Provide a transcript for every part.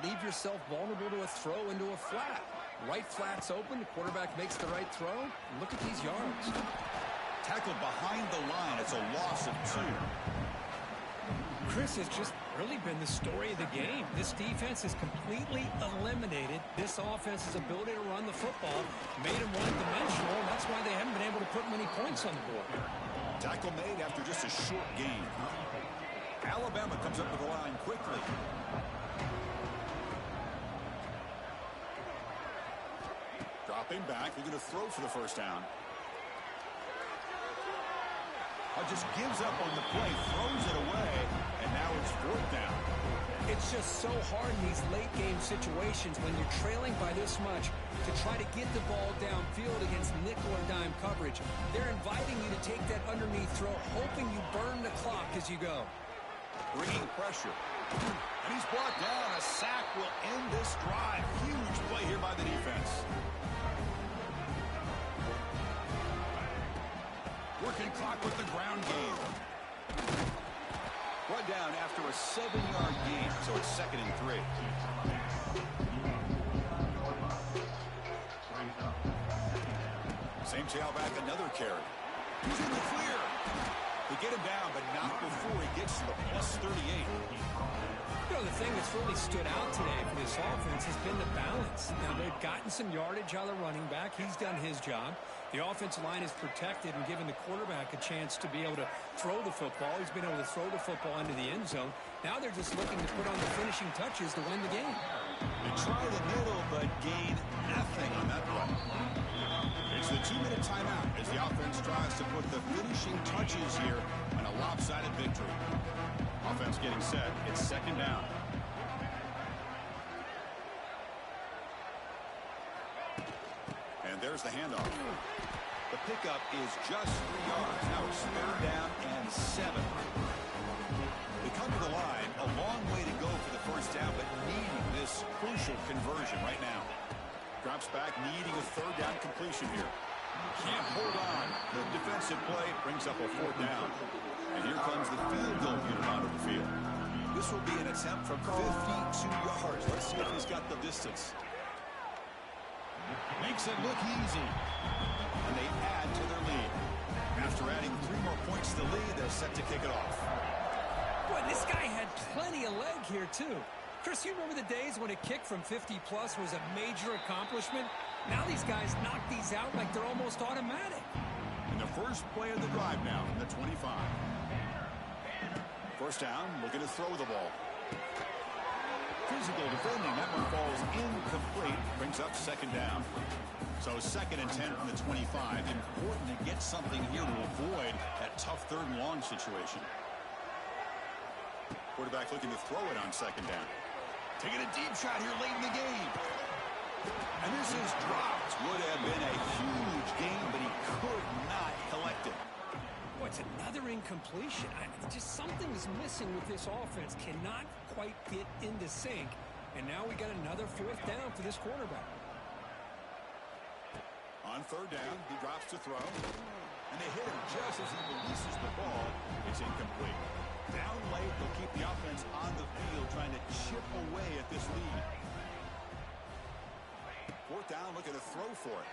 leave yourself vulnerable to a throw into a flat. Right flat's open, the quarterback makes the right throw. And look at these yards. Tackled behind the line. It's a loss of 2. Chris, has just really been the story of the game. This defense has completely eliminated this offense's ability to run the football, made them one-dimensional, and that's why they haven't been able to put many points on the board. Tackle made after just a short gain. Alabama comes up to the line quickly. Dropping back, they're going to throw for the first down. Just gives up on the play, throws it away, and now it's 4th down. It's just so hard in these late-game situations when you're trailing by this much to try to get the ball downfield against nickel or dime coverage. They're inviting you to take that underneath throw, hoping you burn the clock as you go. Bringing pressure. And he's brought down. A sack will end this drive. Huge play here by the defense. Working clock with the ground game. Run down after a 7-yard gain, so it's 2nd and 3. Same tailback, another carry. He's in the clear. They get him down, but not before he gets to the +38. You know, the thing that's really stood out today for this offense has been the balance. Now, they've gotten some yardage out of the running back. He's done his job. The offensive line is protected and given the quarterback a chance to be able to throw the football. He's been able to throw the football into the end zone. Now they're just looking to put on the finishing touches to win the game. They try the middle, but gain nothing on that play. It's the 2-minute timeout as the offense tries to put the finishing touches here on a lopsided victory. Offense getting set. It's 2nd down. And there's the handoff. The pickup is just 3 yards. Now it's 3rd down and 7. They come to the line. A long way to go for the first down, but needing this crucial conversion right now. Drops back, needing a 3rd down completion here. Can't hold on. Good defensive play brings up a 4th down. And here comes the field goal unit onto the field. This will be an attempt from 52 yards. Let's see if he's got the distance. Makes it look easy. And they add to their lead. After adding 3 more points to the lead, they're set to kick it off. Boy, this guy had plenty of leg here, too. Chris, you remember the days when a kick from 50-plus was a major accomplishment? Now these guys knock these out like they're almost automatic. And the first play of the drive now from the 25. First down, looking to throw the ball. Physical defending. That one falls incomplete. Brings up 2nd down. So 2nd and 10 from the 25. Important to get something here to avoid that tough 3rd and long situation. Quarterback looking to throw it on 2nd down. Taking a deep shot here late in the game. And this is dropped. Would have been a huge gain, but he could not collect it. Boy, it's another incompletion. Just something is missing with this offense. Cannot quite get into sync. And now we got another 4th down for this quarterback. On 3rd down, he drops to throw. And they hit him just as he releases the ball. It's incomplete. Down late, they'll keep the offense on the field trying to chip away at this lead. 4th down, looking to throw for it.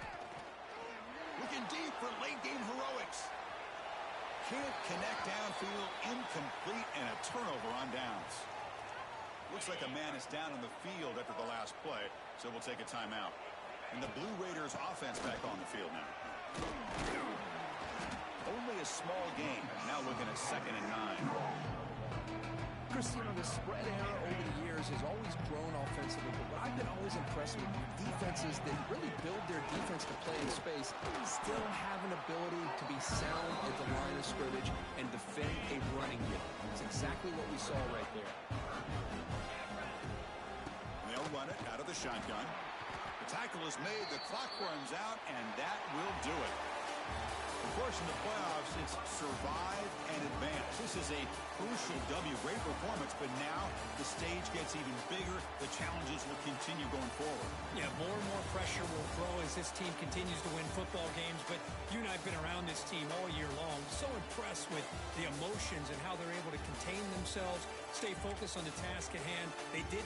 Looking deep for late-game heroics. Can't connect downfield, incomplete, and a turnover on downs. Looks like a man is down on the field after the last play, so we'll take a timeout. And the Blue Raiders offense back on the field now. Only a small game. Now looking at 2nd and 9. Chris, you know, the spread era over the years has always grown offensively, but what I've been always impressed with defenses that really build their defense to play in space still have an ability to be sound at the line of scrimmage and defend a running game. It's exactly what we saw right there. They'll run it out of the shotgun. The tackle is made, the clock runs out, and that will do it. Of course, in the playoffs, it's survive and advance. This is a crucial W. Great performance, but now the stage gets even bigger. The challenges will continue going forward. Yeah, more and more pressure will grow as this team continues to win football games, but you and I have been around this team all year long. So impressed with the emotions and how they're able to contain themselves, stay focused on the task at hand. They did.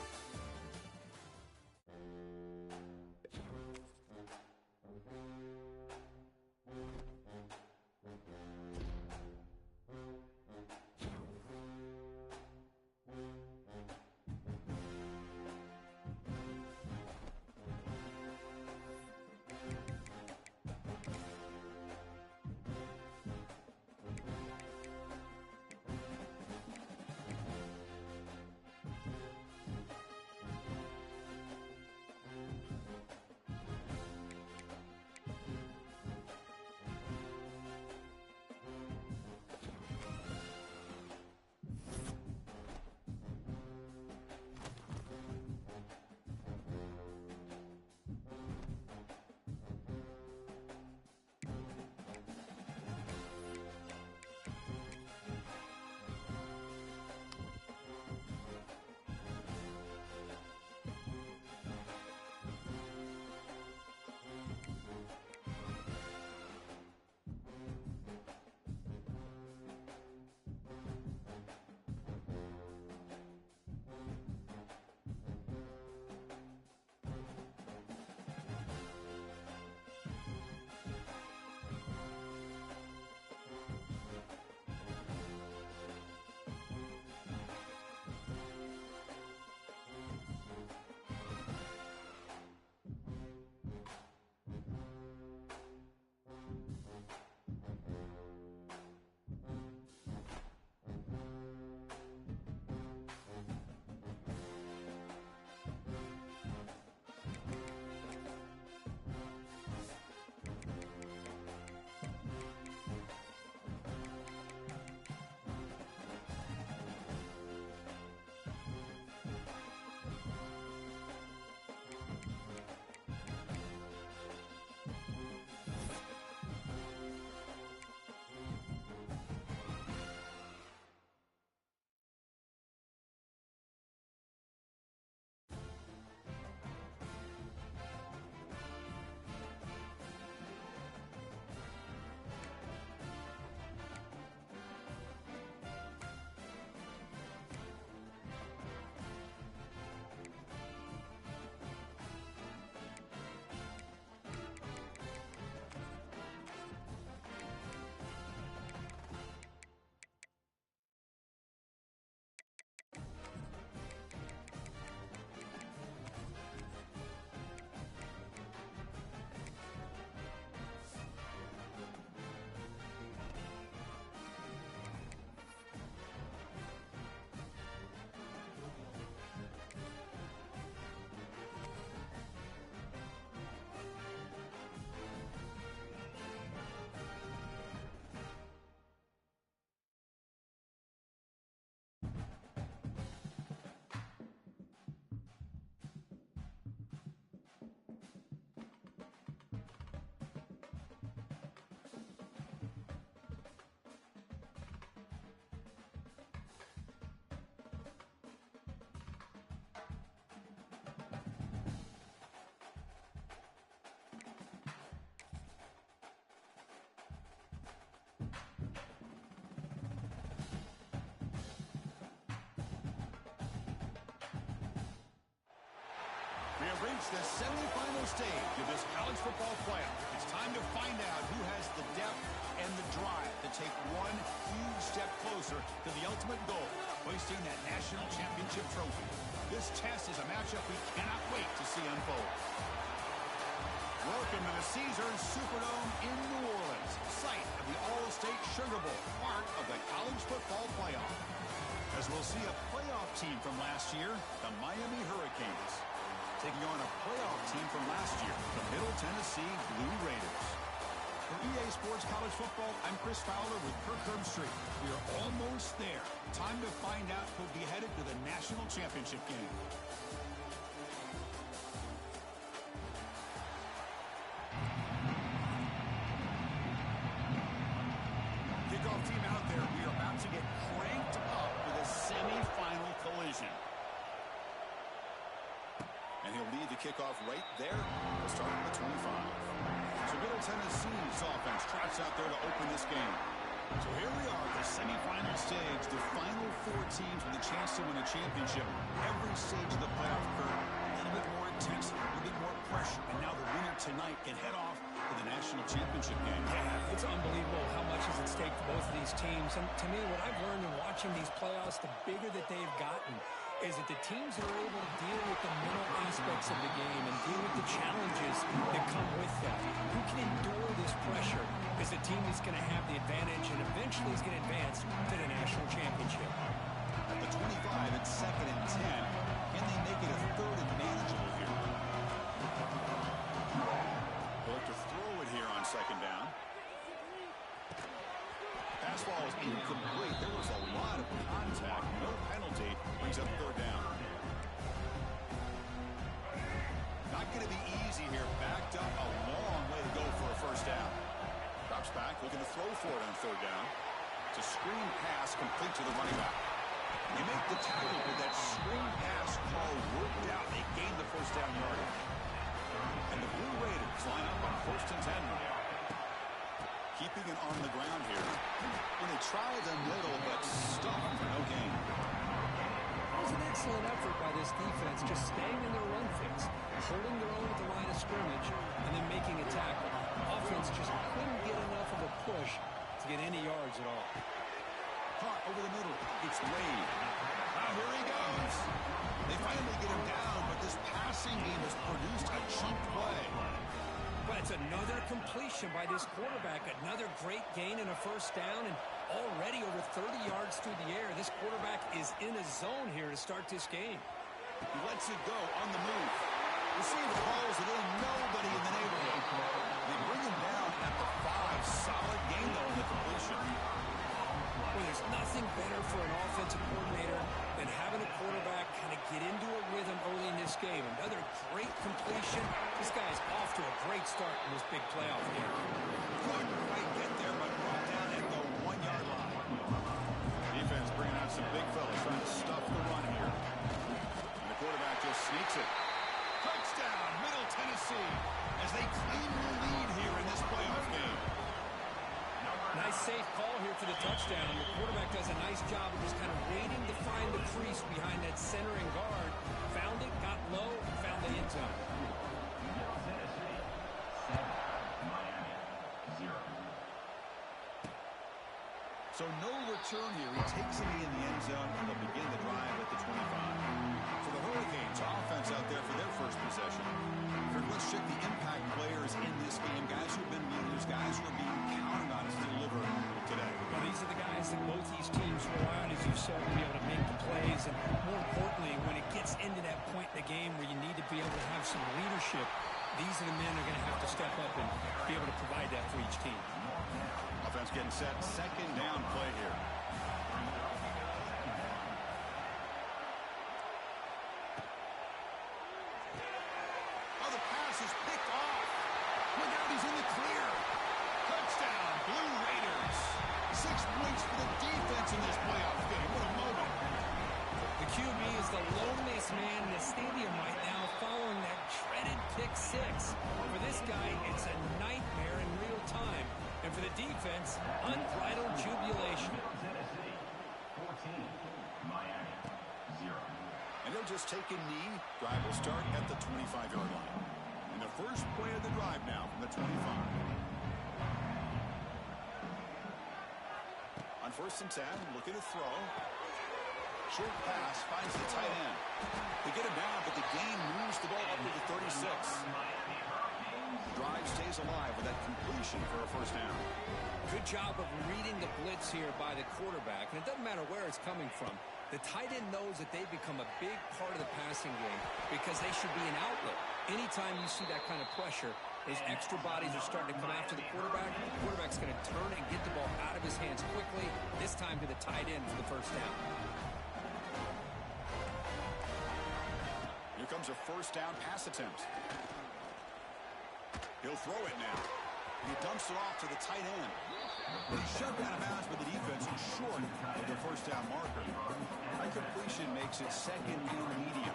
have reached the semifinal stage of this college football playoff. It's time to find out who has the depth and the drive to take one huge step closer to the ultimate goal, hoisting that national championship trophy. This test is a matchup we cannot wait to see unfold. Welcome to the Caesars Superdome in New Orleans, site of the All-State Sugar Bowl, part of the college football playoff. As we'll see a playoff team from last year, the Miami Hurricanes, taking on a playoff team from last year, the Middle Tennessee Blue Raiders. For EA Sports College Football, I'm Chris Fowler with Kirk Herbstreit. We are almost there. Time to find out who'll be headed to the national championship game. Kickoff team out there. We are about to get cranked up with a semifinal collision. And he'll lead the kickoff right there. We'll start at the 25. So Middle Tennessee's offense trots out there to open this game. So here we are at the semifinal stage, the final four teams with a chance to win a championship. Every stage of the playoff curve, a little bit more intense, a little bit more pressure. And now the winner tonight can head off to the national championship game. Yeah, it's unbelievable how much is at stake for both of these teams. And to me, what I've learned in watching these playoffs, the bigger that they've gotten, is that the teams that are able to deal with the mental aspects of the game and deal with the challenges that come with that, who can endure this pressure, is the team that's going to have the advantage and eventually is going to advance to the national championship. At the 25, it's 2nd and 10. Can they make it a 3rd and manageable here? They'll look to throw it here on 2nd down. Pass ball is incomplete. There was a lot of contact. No penalty. Brings up 3rd down. Not going to be easy here. Backed up a long way to go for a 1st down. Drops back, looking to throw for it on 3rd down. It's a screen pass complete to the running back. They make the tackle, but that screen pass call worked out. They gained the 1st down yardage. And the Blue Raiders line up on 1st and 10. Keeping it on the ground here. And they try the middle, but stopped for no gain. It was an excellent effort by this defense, just staying in their run fix, holding their own at the line of scrimmage, and then making a tackle. Offense just couldn't get enough of a push to get any yards at all. Caught over the middle. It's Wade. Now here he goes. They finally get him down, but this passing game has produced a chunk play. But it's another completion by this quarterback. Another great gain and a 1st down, and already over 30 yards through the air. This quarterback is in a zone here to start this game. He lets it go on the move. Receiver hauls it in. Nobody in the neighborhood. They bring him down at the 5. Solid gain, though, in the completion. Well, there's nothing better for an offensive coordinator than having a quarterback kind of get into a rhythm early in this game. Another great completion. This guy's off to a great start in this big playoff game. Couldn't quite get there, but brought down at the 1-yard line. Defense bringing out some big fellas trying to stuff the run here. And the quarterback just sneaks it. Touchdown, Middle Tennessee, as they claim the lead here in this playoff game. Nice safe call here for the touchdown. The quarterback does a nice job of just kind of waiting to find the crease behind that centering guard. Found it, got low, and found the end zone. So no return here. He takes it in the end zone, and they'll begin the drive at the 25. So the Hurricanes offense out there for their first possession. Let's check the impact players in this game. Guys who have been leaders, guys who are being counted on to deliver today. Well, these are the guys that both these teams rely on, as you said, to be able to make the plays. And more importantly, when it gets into that point in the game where you need to be able to have some leadership, these are the men that are going to have to step up and be able to provide that for each team. Offense getting set. 2nd down play here. Oh, the pass is picked off. Look out, he's in the clear. Touchdown, Blue Raiders. 6 points for the defense in this playoff game. What a moment. The QB is the loneliest man in the stadium right now following that dreaded pick 6. For this guy, it's a nightmare in real time. And for the defense, unbridled jubilation. And they'll just take a knee. Drive will start at the 20. 25-yard line. And the first play of the drive now from the 25. On 1st and 10, looking to throw. Short pass finds the tight end. They get him down, but the gain moves the ball up to the 36. Drive stays alive with that completion for a first down. Good job of reading the blitz here by the quarterback. And it doesn't matter where it's coming from. The tight end knows that they've become a big part of the passing game because they should be an outlet. Anytime you see that kind of pressure, those extra bodies are starting to come after the quarterback. The quarterback's going to turn and get the ball out of his hands quickly, this time to the tight end for the first down. Here comes a first down pass attempt. He'll throw it now. He dumps it off to the tight end. He's shoved out of bounds by the defense and short of the first down marker. That completion makes it second and medium.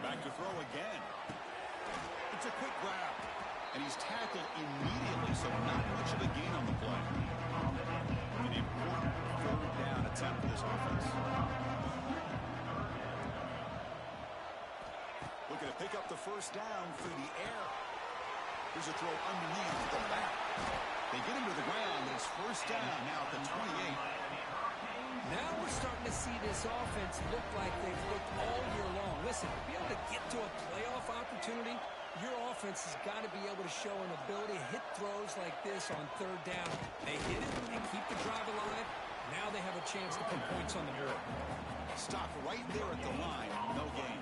Back to throw again. It's a quick grab. And he's tackled immediately, so not much of a gain on the play. An important third down attempt for this offense. Looking to pick up the first down through the air. Here's a throw underneath at the back. They get him to the ground, and it's first down now at the 28. Now we're starting to see this offense look like they've looked all year long. Listen, to be able to get to a playoff opportunity, your offense has got to be able to show an ability to hit throws like this on third down. They hit it, they keep the drive alive. Now they have a chance to put points on the board. Stop right there at the line, no gain.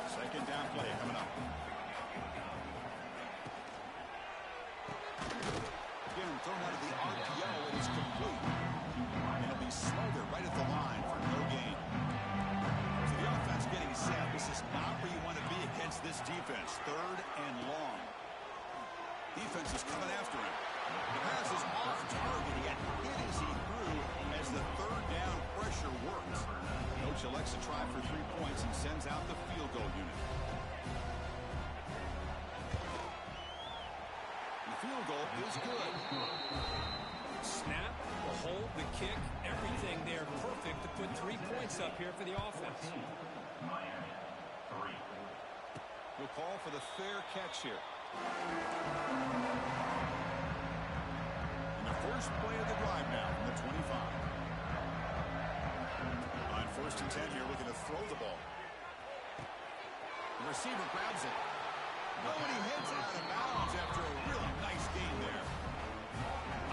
Second down play coming up. Again, thrown out of the RPO, and it's complete. And it'll be Slugger right at the line for no gain. So the offense getting set. This is not where you want to be against this defense. Third and long. Defense is coming after him. The pass is off target. He got hit as he threw as the third down pressure works. Coach elects to try for 3 points and sends out the field goal unit. The field goal is good. Snap, the hold, the kick, everything there perfect to put 3 points up here for the offense. We'll call for the fair catch here. And the first play of the drive now from the 25. On 1st and 10 here, looking to throw the ball. The receiver grabs it. Nobody hits out of bounds after a really nice gain there.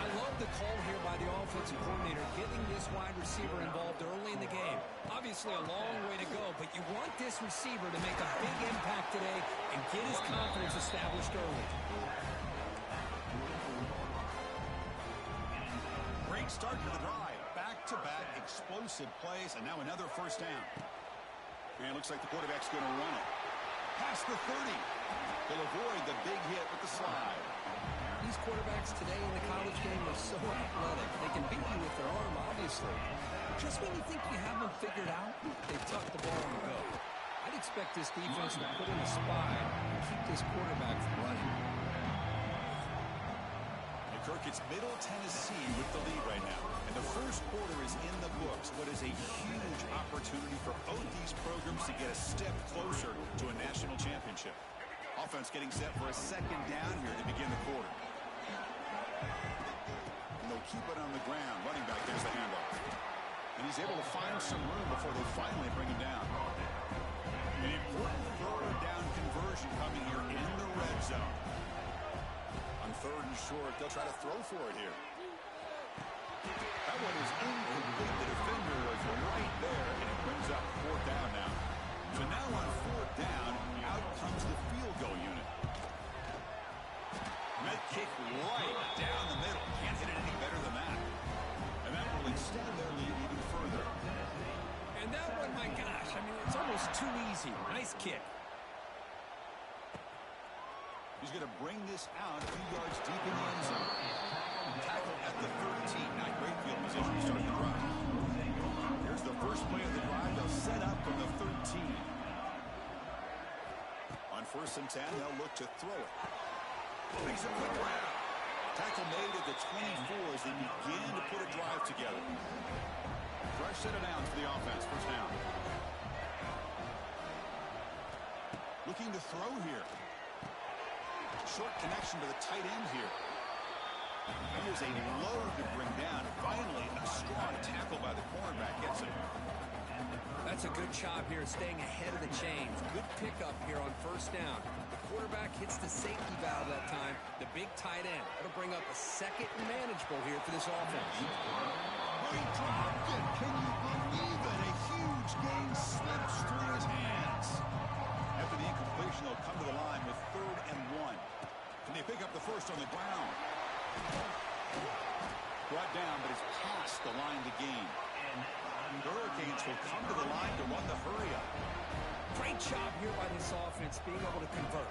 I love the call here by the offensive coordinator, getting this wide receiver involved early in the game. Obviously a long way to go, but you want this receiver to make a big impact today and get his confidence established early. Great start to the drive. Back-to-back explosive plays, and now another first down. And it looks like the quarterback's going to run it. Past the 30. They'll avoid the big hit with the slide. These quarterbacks today in the college game are so athletic. They can beat you with their arm, obviously. Just when you think you have them figured out, they tuck the ball on the go. I'd expect this defense to put in a spy and keep this quarterback from running. And Kirk, it's Middle Tennessee with the lead right now. And the first quarter is in the books. What is a huge opportunity for both these programs to get a step closer to a national championship. Offense getting set for a second down here to begin the quarter. And they'll keep it on the ground. Running back, there's the handoff. And he's able to find some room before they finally bring him down. An important third down conversion coming here in the red zone. On 3rd and short, they'll try to throw for it here. That one is incomplete. The defender was right there, and it brings up 4th down now. So now on 4th down, out comes the field goal unit. And that kick right down the middle. Can't hit it any better than that. And that will extend their lead even further. And that one, my gosh, I mean, it's almost too easy. Nice kick. He's going to bring this out a few yards deep in the end zone. Tackled at the 13. Not great field position to start the drive. Here's the first play of the drive. They'll set up from the 13. On 1st and 10, they'll look to throw it. Makes a quick grab. Tackle made at the 24 as they begin to put a drive together. Fresh set of downs for the offense. First down. Looking to throw here. Short connection to the tight end here. Here's a load to bring down. Finally, a strong tackle by the cornerback gets it. That's a good job here, staying ahead of the chains. Good pickup here on first down. The quarterback hits the safety valve that time. The big tight end. That'll bring up a second and manageable here for this offense. He dropped it. Can you believe it? A huge gain slips through his hands. After the incompletion, they'll come to the line with 3rd and 1. Can they pick up the first on the ground? Brought down, but it's past the line to gain. The Hurricanes will come to the line to run the hurry-up. Great job here by this offense being able to convert.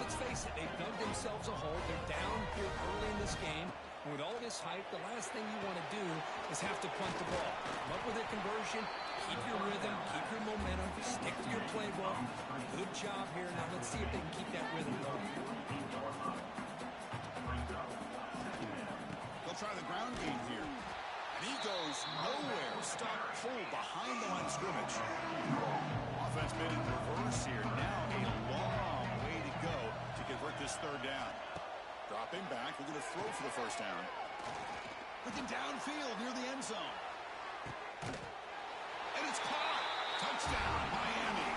Let's face it, they've dug themselves a hole. They're down here early in this game. And with all this hype, the last thing you want to do is have to punt the ball. Come up with a conversion, keep your rhythm, keep your momentum, stick to your playbook. Good job here. Now let's see if they can keep that rhythm going. They'll try the ground game here. And he goes nowhere. Stop pulled behind the line of scrimmage. Offense made in reverse here. Now a long way to go to convert this 3rd down. Dropping back. We're going to throw for the first down. Looking downfield near the end zone. And it's caught. Touchdown, Miami.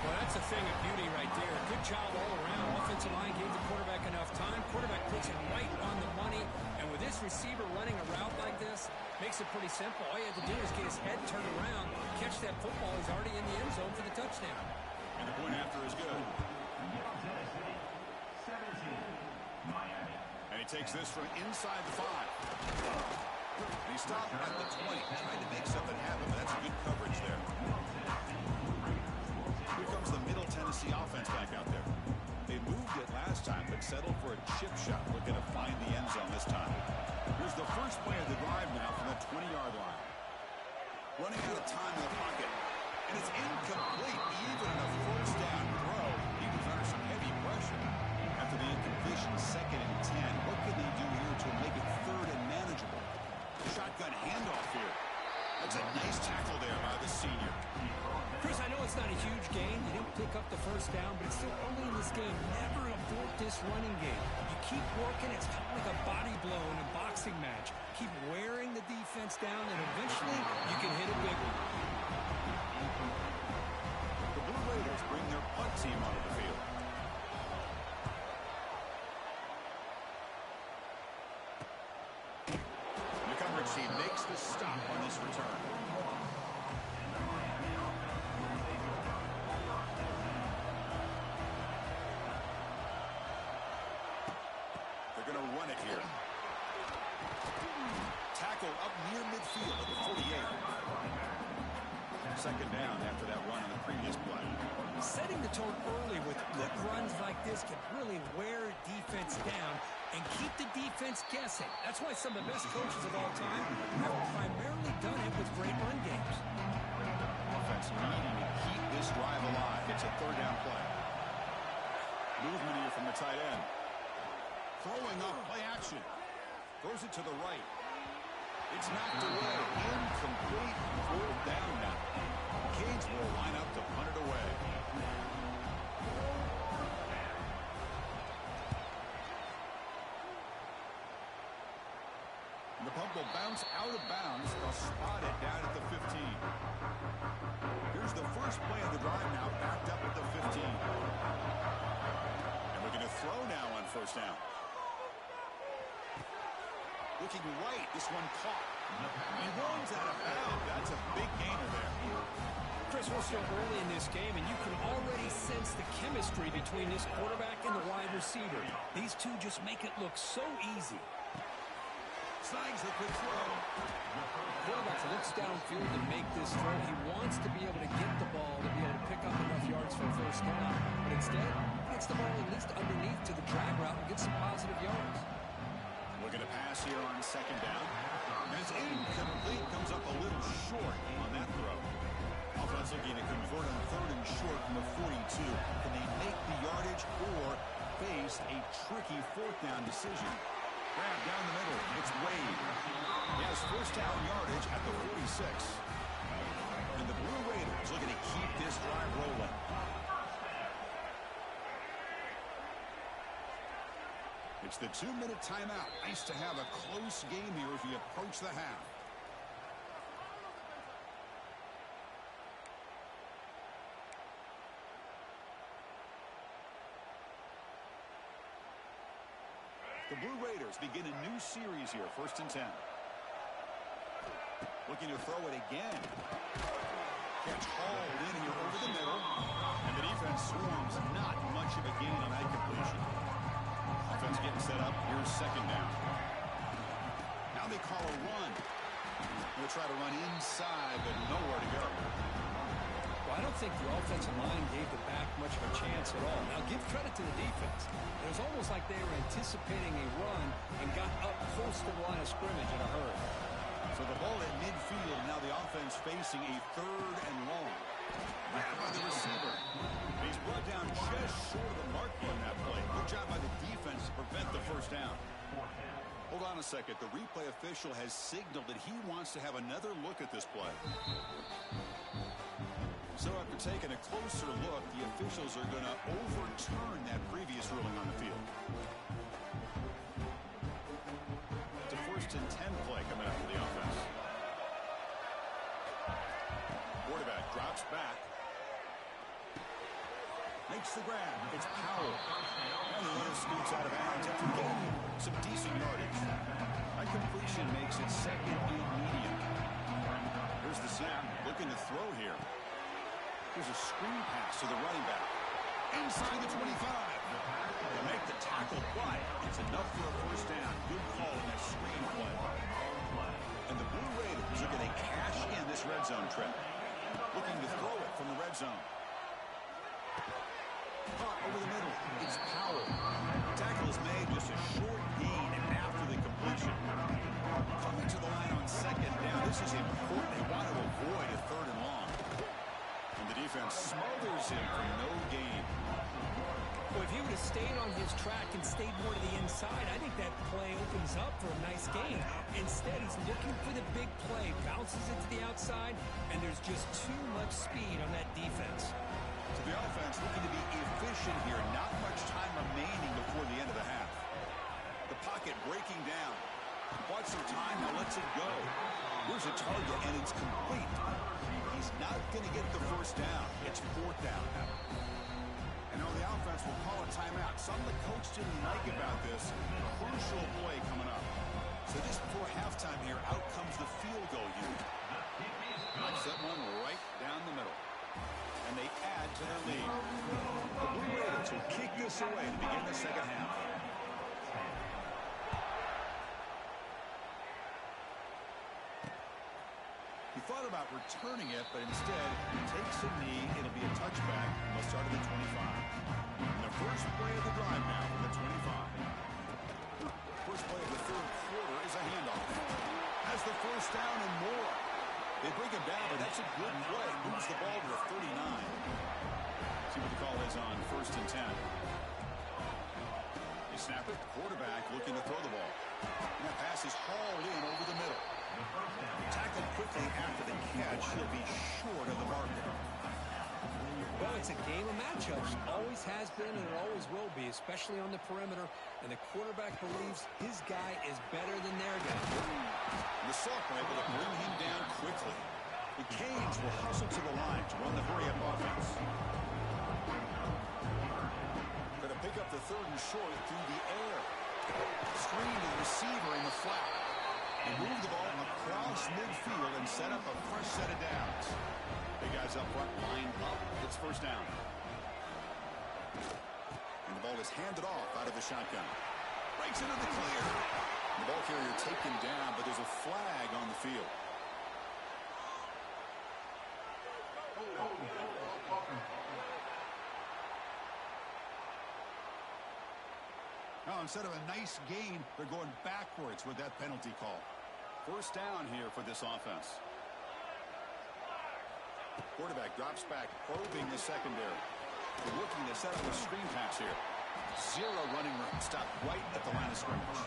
Well, that's a thing of beauty right there. Good job all around. Offensive line gave the quarterback enough time. Quarterback puts it right on the money. And with this receiver running a route like this, makes it pretty simple. All you have to do is get his head turned around, catch that football. He's already in the end zone for the touchdown. And the point after is good. And he takes this from inside the 5. And he stopped at the 20, trying to make something happen, but that's good coverage there. Here comes the Middle Tennessee offense back out there. They moved it last time, but settled for a chip shot. Looking to find the end zone this time. Here's the first play of the drive now from the 20-yard line. Running out of time in the pocket. And it's incomplete. Even in a first down throw, he was under some heavy pressure. After the incompletion, 2nd and 10. What can they do here to make it 3rd and manageable? Shotgun handoff here. That's a nice tackle there by the senior. Chris, I know it's not a huge gain. You didn't pick up the first down, but it's still early in this game. Never abort this running game. You keep working. It's kind of like a body blow in a boxing match. Keep wearing the defense down, and eventually you can hit a big one. The Blue Raiders bring their punt team onto the field. He makes the stop on this return. They're going to run it here. Tackle up near midfield at the 48. 2nd down after that run on the previous play. Setting the tone early with good runs like this can really wear defense down and keep the defense guessing. That's why some of the best coaches of all time have primarily done it with great run games. Offense needing to keep this drive alive. It's a 3rd down play. Movement here from the tight end. Throwing off play action. Throws it to the right. It's knocked away. Incomplete. 4th down now. Canes will line up to punt it away. And the punt will bounce out of bounds. They'll spot it down at the 15. Here's the first play of the drive now, backed up at the 15. And we're going to throw now on first down. Looking right, this one caught. He runs out of bounds. That's a big gainer there. Chris, we're still early in this game, and you can already sense the chemistry between this quarterback and the wide receiver. These two just make it look so easy. Snags the quick throw. Quarterback looks downfield to make this throw. He wants to be able to get the ball to be able to pick up enough yards for a first down. But instead, he gets the ball at least underneath to the drag route and gets some positive yards. Looking to pass here on 2nd down. And it's incomplete. Comes up a little short on that throw. Offense looking to convert on 3rd and short from the 42. Can they make the yardage or face a tricky 4th down decision? Grab down the middle. It's Wade. He has first down yardage at the 46. And the Blue Raiders looking to keep this drive rolling. It's the 2-minute timeout. Nice to have a close game here as we approach the half. The Blue Raiders begin a new series here, 1st and 10. Looking to throw it again. Catch hauled in here over the middle. And the defense swarms. Not much of a gain on that completion. Offense getting set up. Here's 2nd down. Now they call a run. They'll try to run inside, but nowhere to go. Well, I don't think the offensive line gave the back much of a chance at all. Now, give credit to the defense. It was almost like they were anticipating a run and got up close to the line of scrimmage in a hurry. So the ball at midfield. Now the offense facing a 3rd and long. Grabbed by the receiver. He's brought down just short of the mark on that play. Good job by the defense to prevent the 1st down. Hold on a second. The replay official has signaled that he wants to have another look at this play. So after taking a closer look, the officials are going to overturn that previous ruling on the field. It's a 1st and 10 play coming up for the offense. Quarterback drops back. Makes the grab. It's Powell. And the runner scoots out of bounds after gaining some decent yardage. That completion makes it 2nd and medium. Here's the snap. Looking to throw here. Here's a screen pass to the running back. Inside the 25. They make the tackle, but it's enough for a 1st down. Good call in that screen play. And the Blue Raiders are going to cash in this red zone trip. Looking to throw it from the red zone. Caught over the middle. It's Powell. Tackle is made, just a short gain after the completion. Coming to the line on 2nd down. This is important. They want to avoid a 3rd and long. And the defense smothers him for no gain. Well, if he would have stayed on his track and stayed more to the inside, I think that play opens up for a nice gain. Instead, he's looking for the big play, bounces it to the outside, and there's just too much speed on that defense. So the offense looking to be efficient here. Not much time remaining before the end of the half. The pocket breaking down. Bought some time, now lets it go. Here's a target, and it's complete. He's not going to get the 1st down. It's 4th down now. And now the offense will call a timeout. Something the coach didn't like about this. Crucial play coming up. So just before halftime here, out comes the field goal unit. Knocks that one right down the middle. And they add to their lead. The Blue Raiders will kick this away to begin the 2nd half. He thought about returning it, but instead he takes a knee. It'll be a touchback, and they'll start at the 25. And the first play of the drive now from the 25. First play of the 3rd quarter is a handoff. Has the 1st down and more. They bring him down, but that's a good play. Moves the ball to the 39. See what the call is on 1st and 10. They snap it. Quarterback looking to throw the ball. And that pass is hauled in over the middle. Tackled quickly after the catch. He'll be short of the marker. Well, it's a game of matchups. Always has been and it always will be, especially on the perimeter. And the quarterback believes his guy is better than their guy. The Sophomore able to bring him down quickly. The Canes will hustle to the line to run the hurry-up offense. Going to pick up the 3rd and short through the air. Screen to the receiver in the flat. And move the ball across midfield and set up a fresh set of downs. Big guys up front, lined up. It's 1st down. And the ball is handed off out of the shotgun. Breaks into the clear. The ball carrier taken down, but there's a flag on the field. Now, instead of a nice gain, they're going backwards with that penalty call. 1st down here for this offense. Quarterback drops back, probing the secondary. They're looking to set up a screen pass here. 0 running room. Stopped right at the line of scrimmage.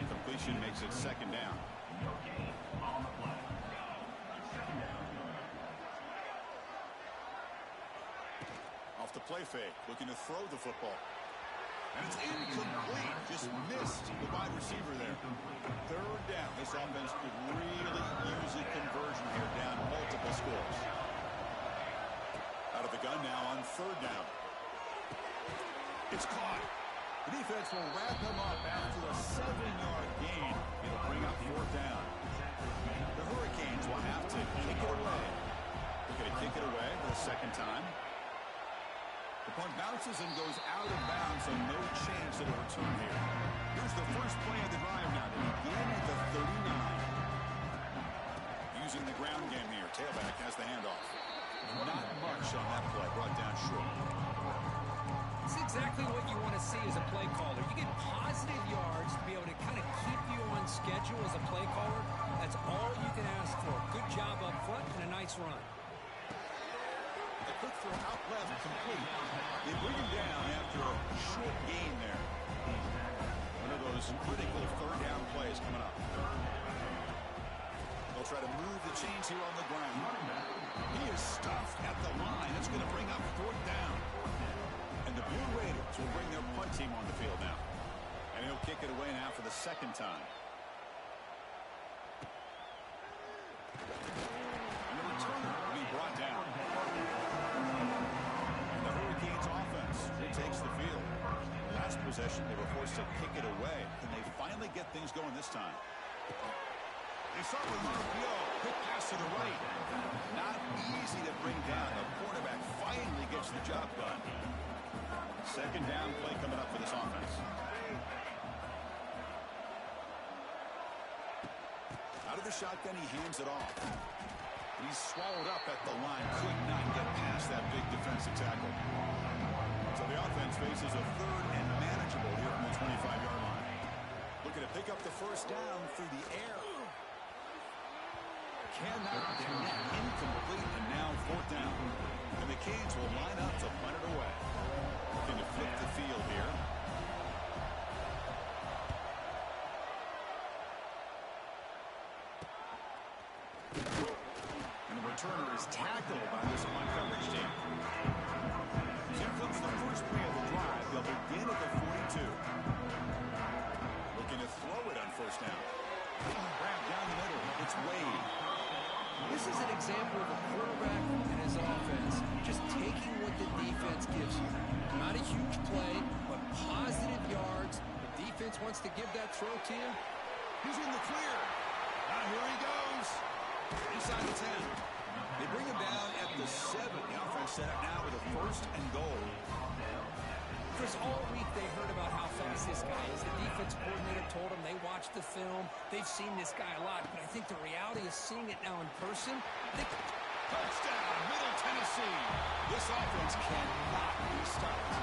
Completion makes it 2nd down. Off the play fake, looking to throw the football. And it's incomplete. Just missed the wide receiver there. Third down. This offense could really use a conversion here, down multiple scores. Out of the gun now on third down. It's caught. The defense will wrap him up after a 7-yard gain. It'll bring up fourth down. The Hurricanes will have to kick it away. They're going to kick it away for the second time. The punt bounces and goes out of bounds, so no chance of a return here. Here's the first play of the drive now. They begin at the 39. Using the ground game here. Tailback has the handoff. Not much on that play. Brought down short. It's exactly what you want to see as a play caller. You get positive yards to be able to kind of keep you on schedule as a play caller. That's all you can ask for. Good job up front and a nice run. The quick throw out left complete. They bring him down after a short gain there. One of those critical third down plays coming up. They'll try to move the chains here on the ground. He is stuffed at the line. It's going to bring up fourth down. And the Blue Raiders will bring their punt team on the field now. And he'll kick it away now for the second time. And the returner will be brought down. And the Hurricanes offense takes the field. Last possession, they were forced to kick it away. Can they finally get things going this time? They start with RPO. Quick pass to the right. Not easy to bring down. The quarterback finally gets the job done. Second down play coming up for this offense. Out of the shotgun, he hands it off. He's swallowed up at the line. Could not get past that big defensive tackle. So the offense faces a third and manageable here from the 25-yard line. Looking to pick up the first down through the air. Cannot connect. Incomplete, and now fourth down. And the Canes will line up to punt it away. Looking to flip the field here. And the returner is tackled by this line coverage team. Here comes the first play of the drive. They'll begin at the 42. Looking to throw it on first down. Grab down the middle. It's Wade. This is an example of a quarterback and his offense just taking what the defense gives you. Not a huge play, but positive yards. The defense wants to give that throw to you. He's in the clear. Now here he goes. Inside the 10. They bring him down at the 7. The offense set up now with a first and goal. Chris, all week they heard about how fast this guy is. The defense coordinator told them they watched the film. They've seen this guy a lot, but I think the reality is seeing it now in person. Touchdown, Middle Tennessee. This offense cannot be stopped.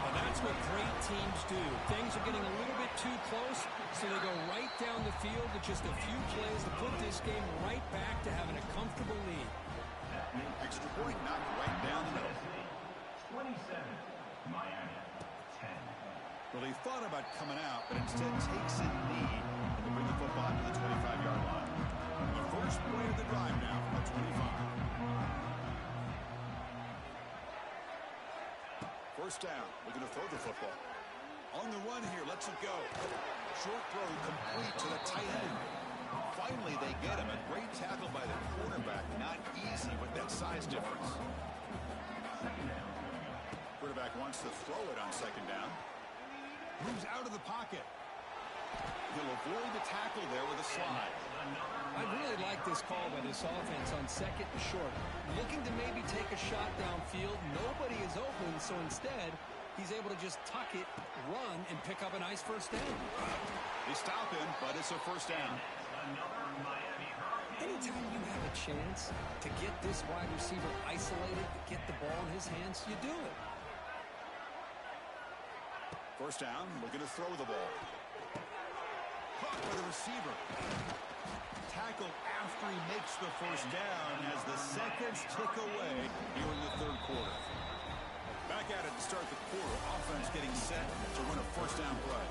Well, that's what great teams do. Things are getting a little bit too close, so they go right down the field with just a few plays to put this game right back to having a comfortable lead. Extra point knocked right down the middle. 27. Miami, 10. Well, he thought about coming out, but instead takes a knee and to bring the football to the 25-yard line. The first play of the drive now from the 25. First down. We're going to throw the football. On the run here. Lets it go. Short throw complete to the tight end. Finally, they get him. A great tackle by the quarterback. Not easy with that size difference. Quarterback wants to throw it on second down. Moves out of the pocket. He'll avoid the tackle there with a slide. I really like this call by this offense on second and short. Looking to maybe take a shot downfield. Nobody is open, so instead, he's able to just tuck it, run, and pick up a nice first down. They stop him, but it's a first down. Anytime you have a chance to get this wide receiver isolated, to get the ball in his hands, you do it. First down, looking to throw the ball. Caught by the receiver. Tackled after he makes the first down as the seconds tick away here in the third quarter. Back at it to start the quarter. Offense getting set to run a first down play.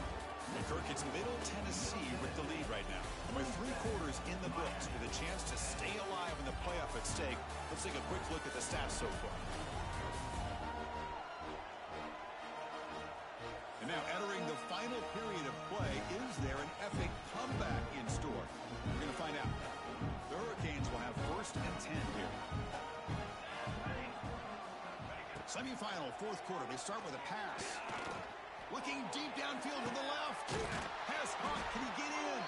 And Kirk, it's Middle Tennessee with the lead right now. With 3 quarters in the books with a chance to stay alive in the playoff at stake, let's take a quick look at the stats so far. Semifinal, fourth quarter. They start with a pass. Looking deep downfield to the left. Has Hunt. Can he get in?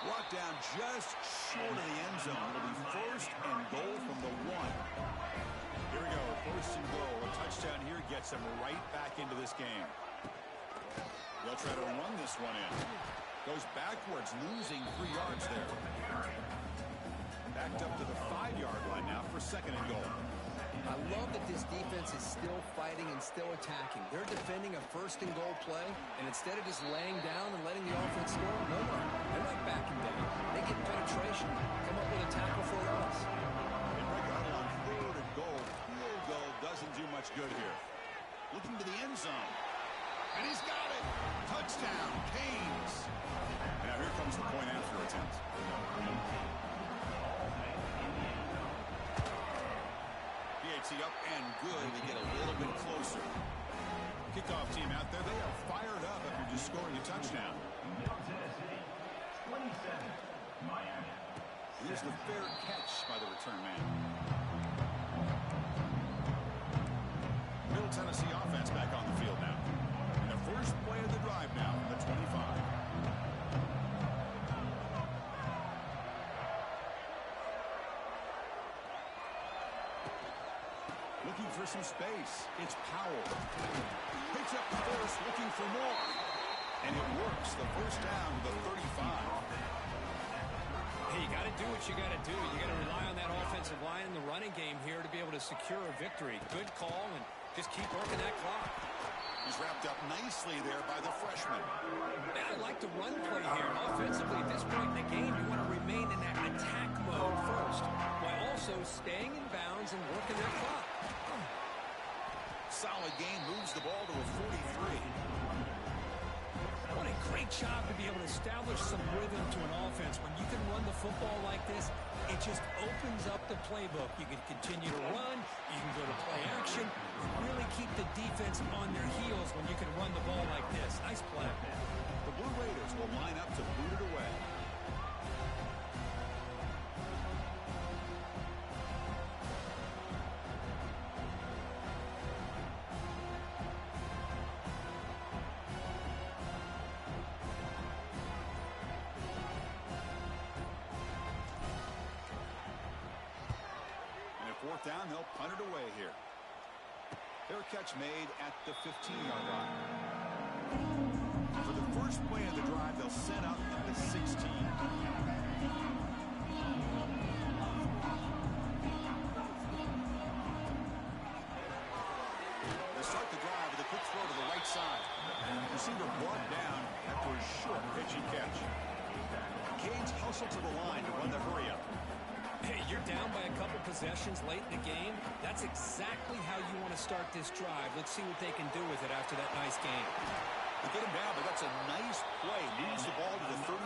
Brought down just short of the end zone. It'll be first and goal from the 1. Here we go. First and goal. A touchdown here gets them right back into this game. They'll try to run this one in. Goes backwards, losing 3 yards there. Backed up to the 5-yard line now for second and goal. I love that this defense is still fighting and still attacking. They're defending a first and goal play, and instead of just laying down and letting the offense score, no. They're not backing down. They get penetration, come up with a tackle for a loss. And break out on third and goal. Field goal doesn't do much good here. Looking to the end zone. And he's got it. Touchdown, Canes. Now here comes the point after attempt. PAT up and good. They get a little bit closer. Kickoff team out there. They are fired up after just scoring a touchdown. Middle Tennessee, 27. Miami. Here's the fair catch by the return man. Middle Tennessee offense back on the field now. And the first play of the drive now, the 25. Looking for some space. It's Powell. Picks up the first, looking for more. And it works. The first down to the 35. Hey, you got to do what you got to do. You got to rely on that offensive line in the running game here to be able to secure a victory. Good call, and just keep working that clock. He's wrapped up nicely there by the freshman. Man, I like the run play here. Offensively, at this point in the game, you want to remain in that attack mode first, while also staying in bounds and working that clock. Solid gain, moves the ball to a 43. What a great job to be able to establish some rhythm to an offense. When you can run the football like this, it just opens up the playbook. You can continue to run, you can go to play action, really keep the defense on their heels when you can run the ball like this. Nice play. The Blue Raiders will line up to boot it away. Fourth down, they'll punt it away here. Fair catch made at the 15-yard line. For the first play of the drive, they'll set up at the 16. They start the drive with a quick throw to the right side. Receiver brought down after a short pitchy catch. Canes hustle to the line to run the hurry-up. Hey, you're down by a couple possessions late in the game. That's exactly how you want to start this drive. Let's see what they can do with it after that nice game. They get him down, but that's a nice play. Moves the ball to the 33.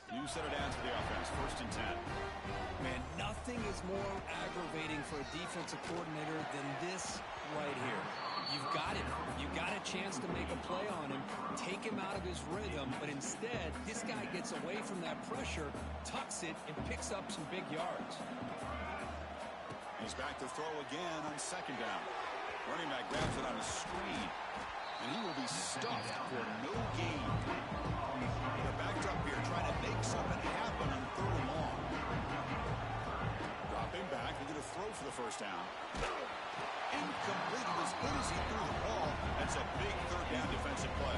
You set it down to the offense, first and 10. Man, nothing is more aggravating for a defensive coordinator than this right here. You've got him. You've got a chance to make a play on him, take him out of his rhythm, but instead, this guy gets away from that pressure, tucks it, and picks up some big yards. He's back to throw again on second down. Running back grabs it on a screen, and he will be stuffed for no gain. They're backed up here, trying to make something happen on third and long. Dropping back, he's going to throw for the first down. Incomplete. He was hit as he threw the ball. That's a big third down defensive play.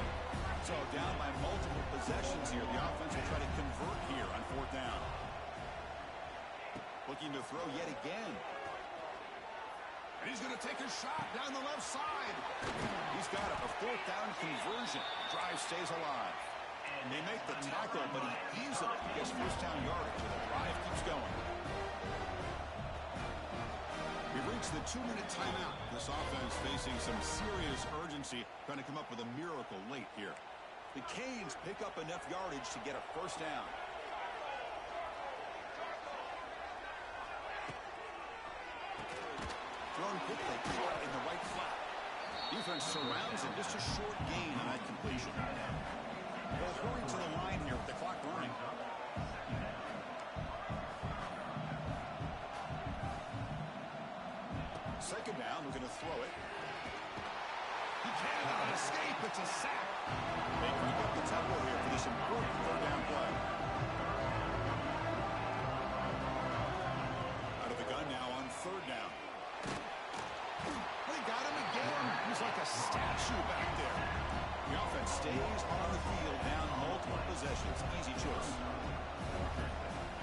So down by multiple possessions here. The offense will try to convert here on fourth down. looking to throw yet again. And he's going to take a shot down the left side. He's got it, a fourth down conversion. Drive stays alive. They make the tackle, but he easily gets first down yardage, and the drive keeps going. We've reached the 2-minute timeout. This offense facing some serious urgency, trying to come up with a miracle late here. The Canes pick up enough yardage to get a first down. Thrown quickly, caught in the right flat. Defense surrounds him, just a short gain on that completion. They'll hurry to the line here with the clock running. Second down, we're going to throw it. He cannot escape. It's a sack. They crank up the tempo here for this important third down play. Out of the gun now on third down. They got him again. He's like a statue back there. The offense stays on the field, down multiple possessions. Easy choice.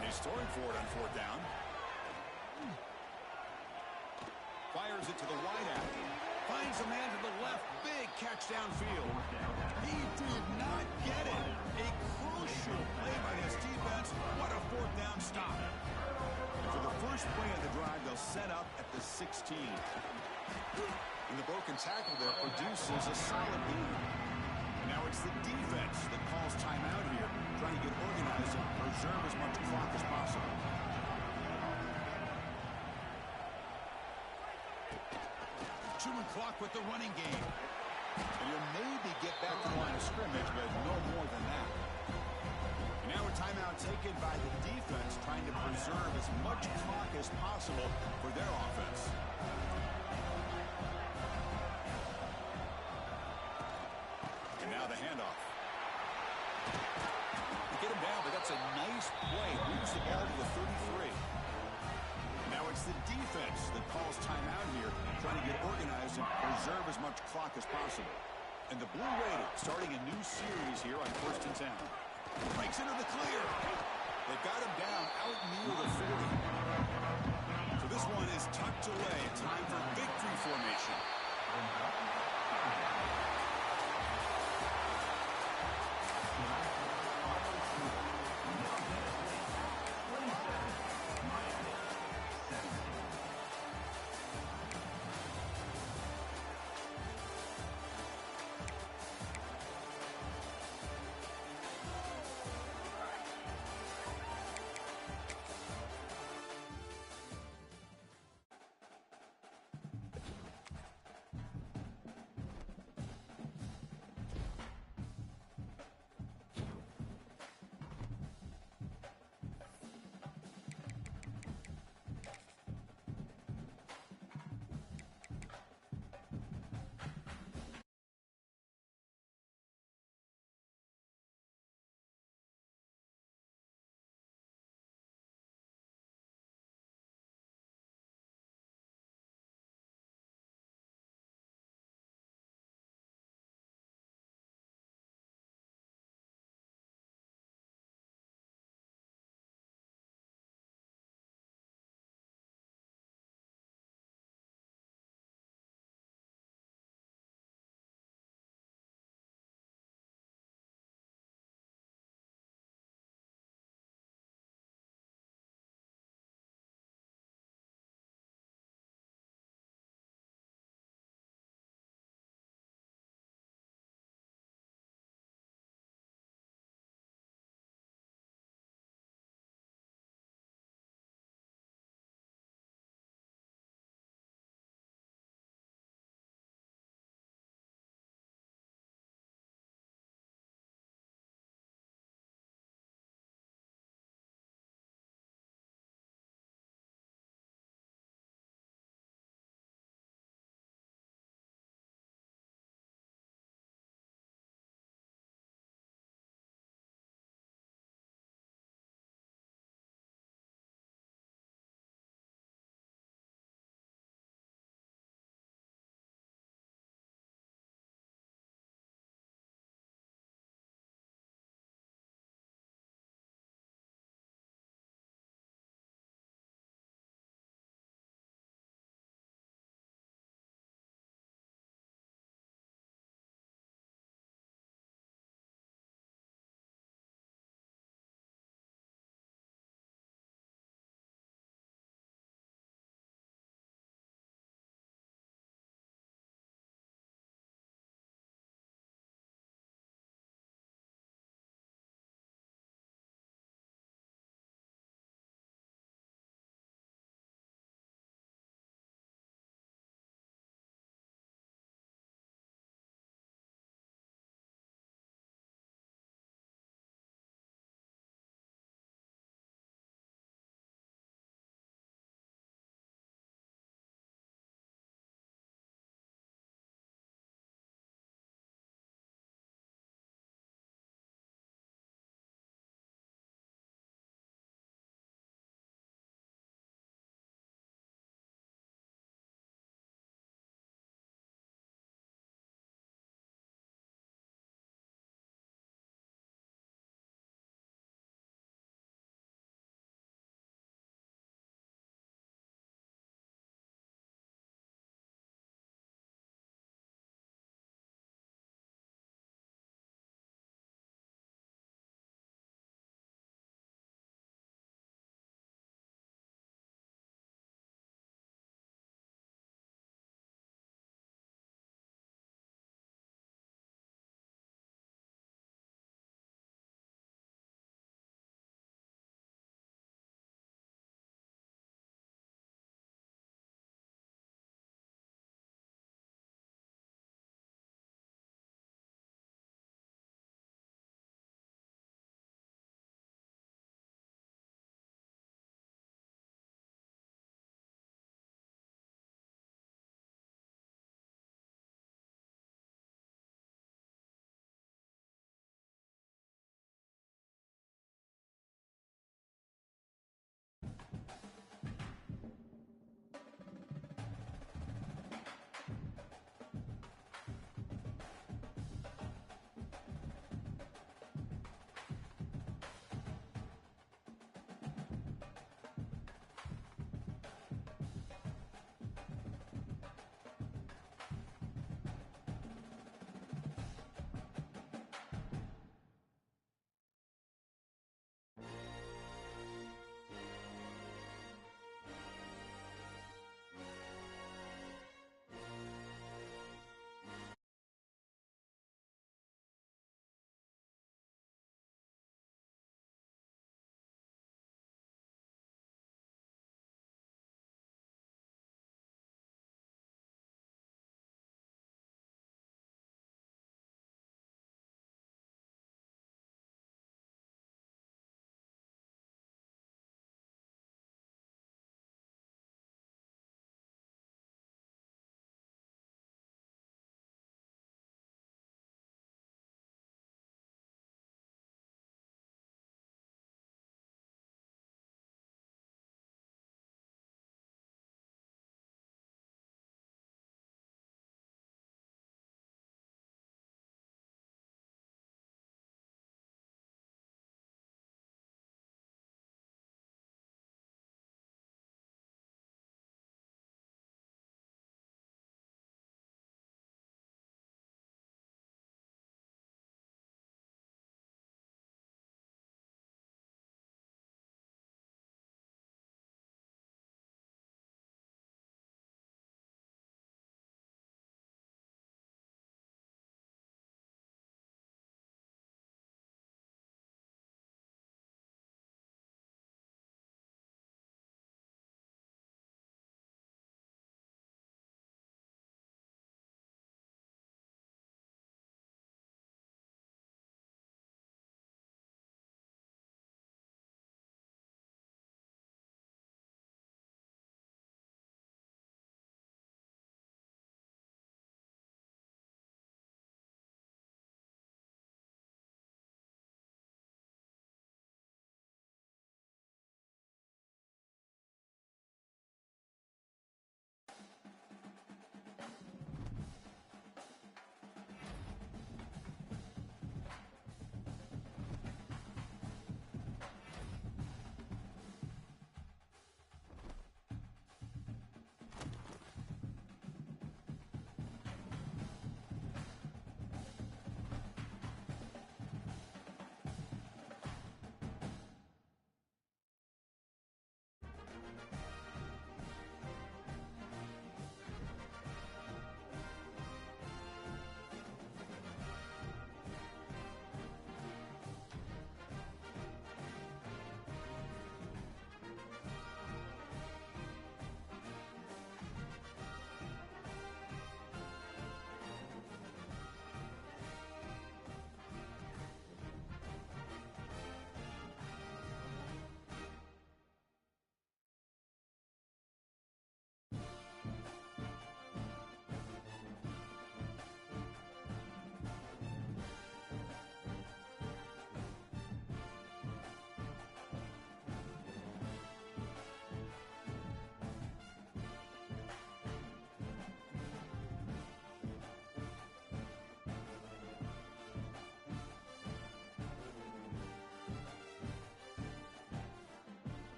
And he's throwing for it on fourth down. Fires it to the wideout. Finds a man to the left. Big catch downfield. He did not get it. A crucial play by his defense. What a fourth down stop. And for the first play of the drive, they'll set up at the 16. And the broken tackle there produces a solid gain. Now it's the defense that calls timeout here, trying to get organized and preserve as much clock as possible. Chewing clock with the running game. And he'll maybe get back to the line of scrimmage, but no more than that. And now a timeout taken by the defense, trying to preserve as much clock as possible for their offense. And now the handoff. They get him down, but that's a nice play. Moves the ball to the 33. Now it's the defense that calls timeout here, trying to get organized and preserve as much clock as possible. And the Blue Raiders starting a new series here on 1st and 10. Breaks into the clear. They've got him down out near the 40. So this one is tucked away. Time for victory formation.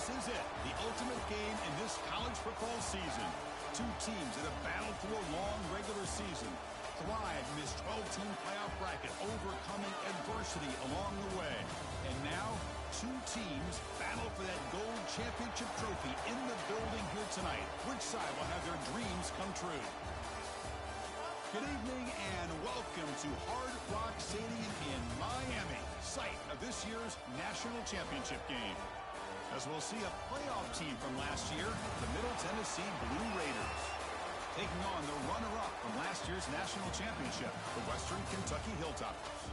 this is it, the ultimate game in this college football season. Two teams that have battled through a long regular season, thrived in this 12-team playoff bracket, overcoming adversity along the way. And now, two teams battle for that gold championship trophy in the building here tonight. Which side will have their dreams come true? Good evening and welcome to Hard Rock Stadium in Miami, site of this year's national championship game. As we'll see a playoff team from last year, the Middle Tennessee Blue Raiders, taking on the runner-up from last year's national championship, the Western Kentucky Hilltoppers.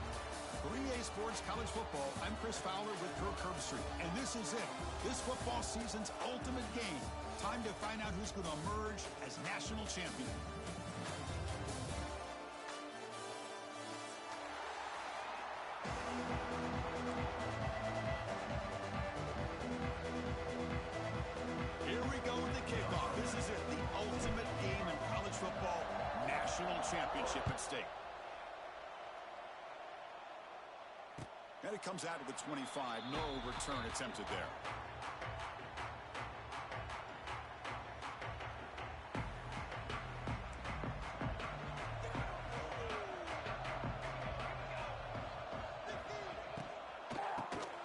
For EA Sports College Football, I'm Chris Fowler with Kirk Herbstreit, and this is it, this football season's ultimate game. Time to find out who's going to emerge as national champion. Here we go with the kickoff. This is it, the ultimate game in college football, national championship at stake. And it comes out of the 25. No return attempted there.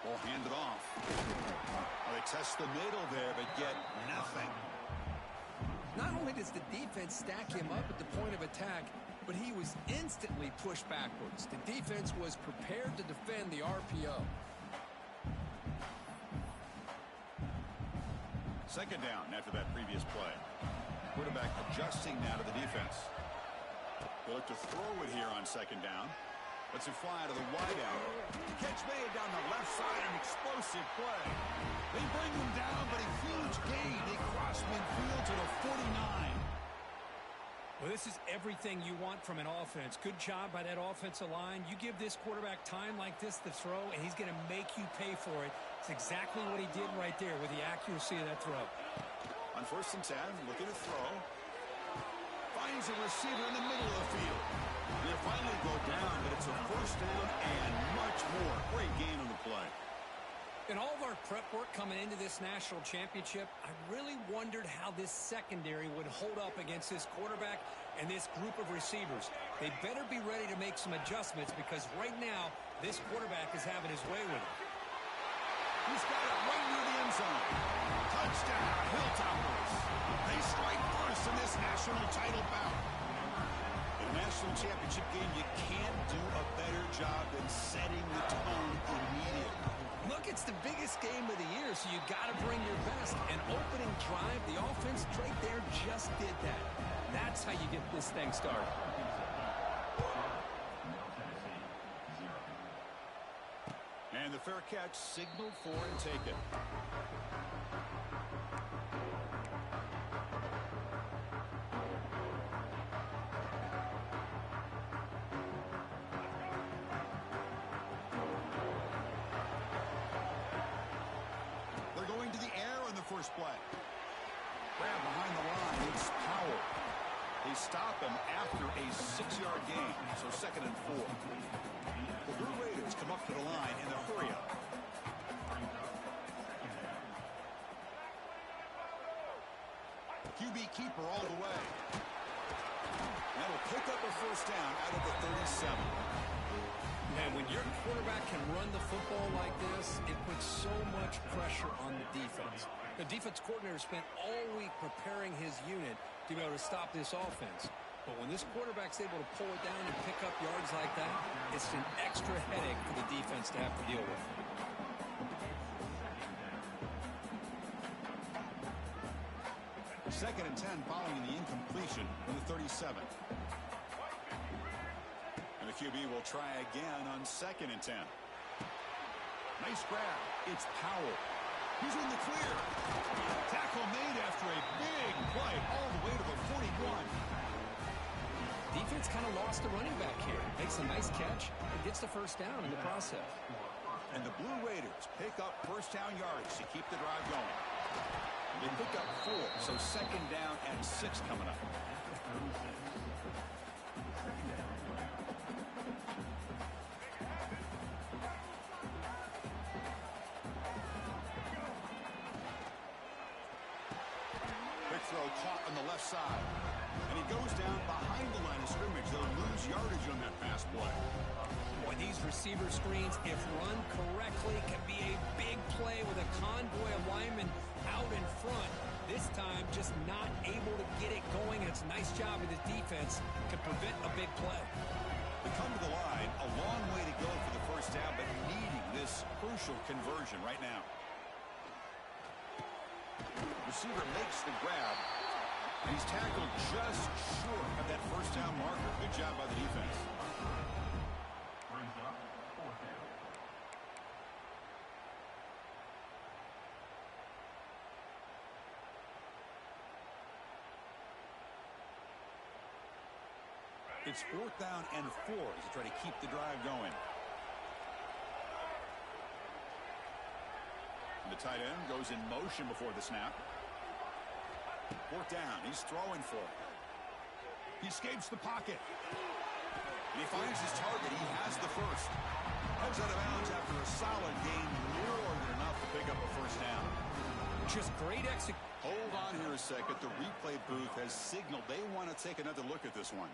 Ball handed off. Well, they test the middle there, but get nothing. Not only does the defense stack him up at the point of attack, but he was instantly pushed backwards. The defense was prepared to defend the RPO. Second down after that previous play. Quarterback adjusting now to the defense. They look to throw it here on second down. Lets it fly to the wideout. Catch made down the left side, an explosive play. They bring him down, but a huge gain. They cross midfield to the 49. Well, this is everything you want from an offense. Good job by that offensive line. You give this quarterback time like this to throw, and he's going to make you pay for it. It's exactly what he did right there with the accuracy of that throw. On 1st and 10, looking to throw. Finds a receiver in the middle of the field. They finally go down, but it's a 1st down and much more. Great gain on the play. In all of our prep work coming into this national championship, I really wondered how this secondary would hold up against this quarterback and this group of receivers. They better be ready to make some adjustments because right now, this quarterback is having his way with it. He's got it right near the end zone. Touchdown, Hilltoppers. They strike first in this national title bout. In a national championship game, you can't do a better job than setting the tone immediately. Look, it's the biggest game of the year, so you got to bring your best. An opening drive, the offense right there just did that. That's how you get this thing started. And the fair catch signaled for and taken. They're going to the air on the first play. Grab behind the line. It's Powell. They stop him after a 6-yard gain, so 2nd and 4. The Blue Raiders come up to the line in the hurry-up. QB keeper all the way. That'll pick up a 1st down out of the 37. And when your quarterback can run the football like this, it puts so much pressure on the defense. The defense coordinator spent all week preparing his unit to be able to stop this offense. But when this quarterback's able to pull it down and pick up yards like that, it's an extra headache for the defense to have to deal with. 2nd and 10 following the incompletion from the 37. And the QB will try again on 2nd and 10. Nice grab. It's Powell. He's in the clear. Tackle made after a big play all the way to the 41. Defense kind of lost the running back here. Makes a nice catch and gets the 1st down in the process. And the Blue Raiders pick up 1st down yardage to keep the drive going. They pick up 4, so 2nd down and 6 coming up. left side. And he goes down behind the line of scrimmage. They'll lose yardage on that pass play. Boy, these receiver screens, if run correctly, can be a big play with a convoy of linemen out in front. This time, just not able to get it going. And it's a nice job of the defense to prevent a big play. They come to the line, a long way to go for the first down, but needing this crucial conversion right now. Receiver makes the grab, and he's tackled just short of that first down marker. Good job by the defense. Brings up fourth down. It's 4th down and 4 as they try to keep the drive going. And the tight end goes in motion before the snap. 4th down. He's throwing for it. He escapes the pocket. And he finds his target. He has the first. Heads out of bounds after a solid gain, more than enough to pick up a first down. Just great execution. Hold on here a second. The replay booth has signaled they want to take another look at this one.